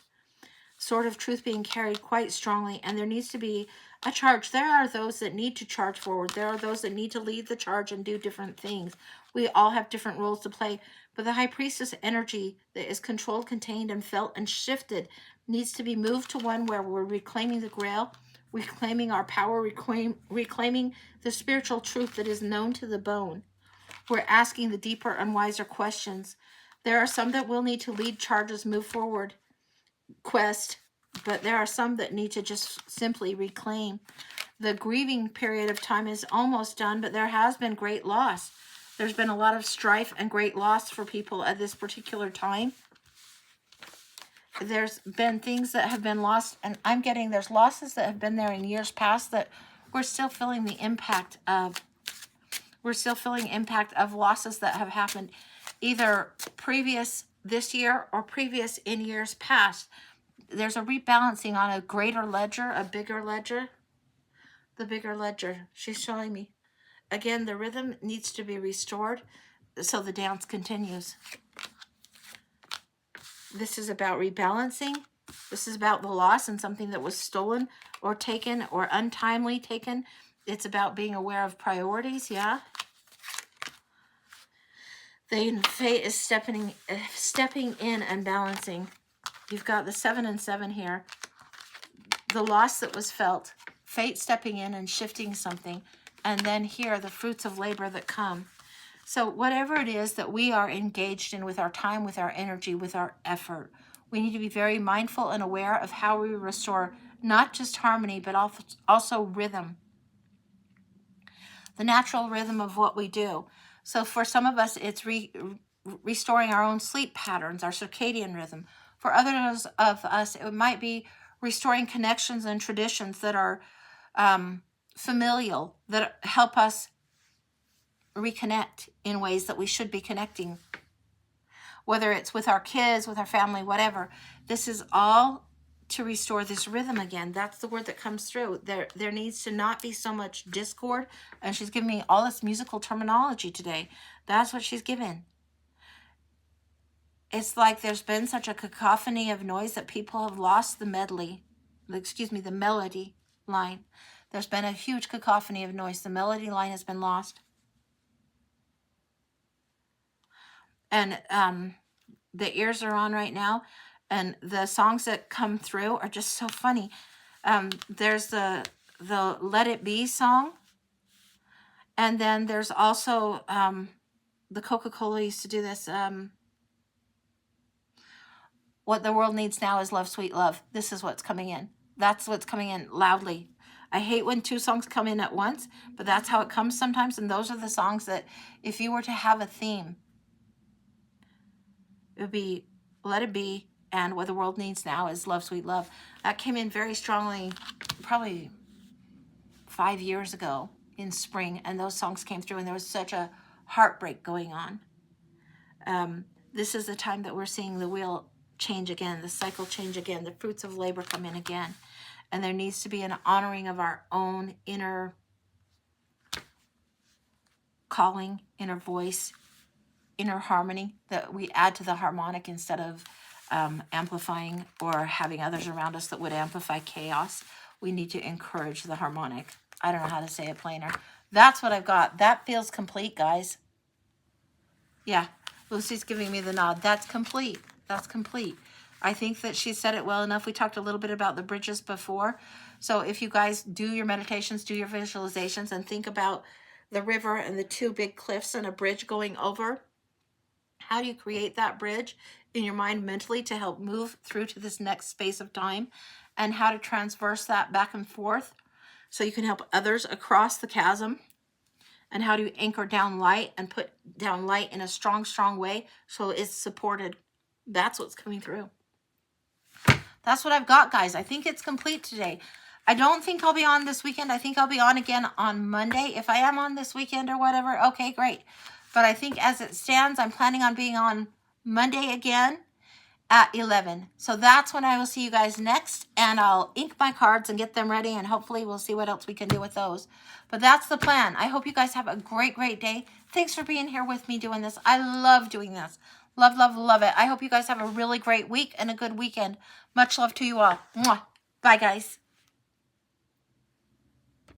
A: Sword of Truth being carried quite strongly, and there needs to be a charge. There are those that need to charge forward. There are those that need to lead the charge and do different things. We all have different roles to play, but the High Priestess energy that is controlled, contained, and felt and shifted needs to be moved to one where we're reclaiming the Grail, reclaiming our power, reclaiming the spiritual truth that is known to the bone. We're asking the deeper and wiser questions. There are some that will need to lead charges, move forward, quest, but there are some that need to just simply reclaim. The grieving period of time is almost done, but there has been great loss. There's been a lot of strife and great loss for people at this particular time. There's been things that have been lost, and I'm getting there's losses that have been there in years past that we're still feeling the impact of. We're still feeling impact of losses that have happened either previous this year or previous in years past. There's a rebalancing on a greater ledger, a bigger ledger. The bigger ledger, she's showing me. Again, the rhythm needs to be restored so the dance continues. This is about rebalancing. This is about the loss and something that was stolen or taken or untimely taken. It's about being aware of priorities, yeah. The fate is stepping in and balancing. You've got the 7 and 7 here. The loss that was felt, fate stepping in and shifting something, and then here the fruits of labor that come. So whatever it is that we are engaged in with our time, with our energy, with our effort, we need to be very mindful and aware of how we restore not just harmony, but also rhythm. The natural rhythm of what we do. So for some of us, it's restoring our own sleep patterns, our circadian rhythm. For others of us, it might be restoring connections and traditions that are familial, that help us reconnect in ways that we should be connecting. Whether it's with our kids, with our family, whatever. This is all to restore this rhythm again. That's the word that comes through. There needs to not be so much discord. And she's giving me all this musical terminology today. That's what she's given. It's like there's been such a cacophony of noise that people have lost the melody line. There's been a huge cacophony of noise. The melody line has been lost. And the ears are on right now. And the songs that come through are just so funny. There's the Let It Be song. And then there's also the Coca-Cola used to do this. What the world needs now is love, sweet love. This is what's coming in. That's what's coming in loudly. I hate when two songs come in at once, but that's how it comes sometimes. And those are the songs that if you were to have a theme, it would be Let It Be and What the World Needs Now is Love, Sweet Love. That came in very strongly probably 5 years ago in spring, and those songs came through, and there was such a heartbreak going on. This is the time that we're seeing the wheel change again, the cycle change again, the fruits of labor come in again, and there needs to be an honoring of our own inner calling, inner voice, inner harmony that we add to the harmonic instead of amplifying or having others around us that would amplify chaos. We need to encourage the harmonic. I don't know how to say it plainer. That's what I've got. That feels complete, guys. Yeah, Lucy's giving me the nod. That's complete. That's complete. I think that she said it well enough. We talked a little bit about the bridges before. So if you guys do your meditations, do your visualizations, and think about the river and the two big cliffs and a bridge going over, How do you create that bridge in your mind mentally to help move through to this next space of time, and how to transverse that back and forth so you can help others across the chasm, and how do you anchor down light and put down light in a strong, strong way so it's supported. That's what's coming through. That's what I've got, guys. I think it's complete today. I don't think I'll be on this weekend. I think I'll be on again on Monday. If I am on this weekend or whatever, okay, great. But I think as it stands, I'm planning on being on Monday again at 11. So that's when I will see you guys next, and I'll ink my cards and get them ready, and hopefully we'll see what else we can do with those. But that's the plan. I hope you guys have a great, great day. Thanks for being here with me doing this. I love doing this. Love, love, love it. I hope you guys have a really great week and a good weekend. Much love to you all. Mwah. Bye, guys.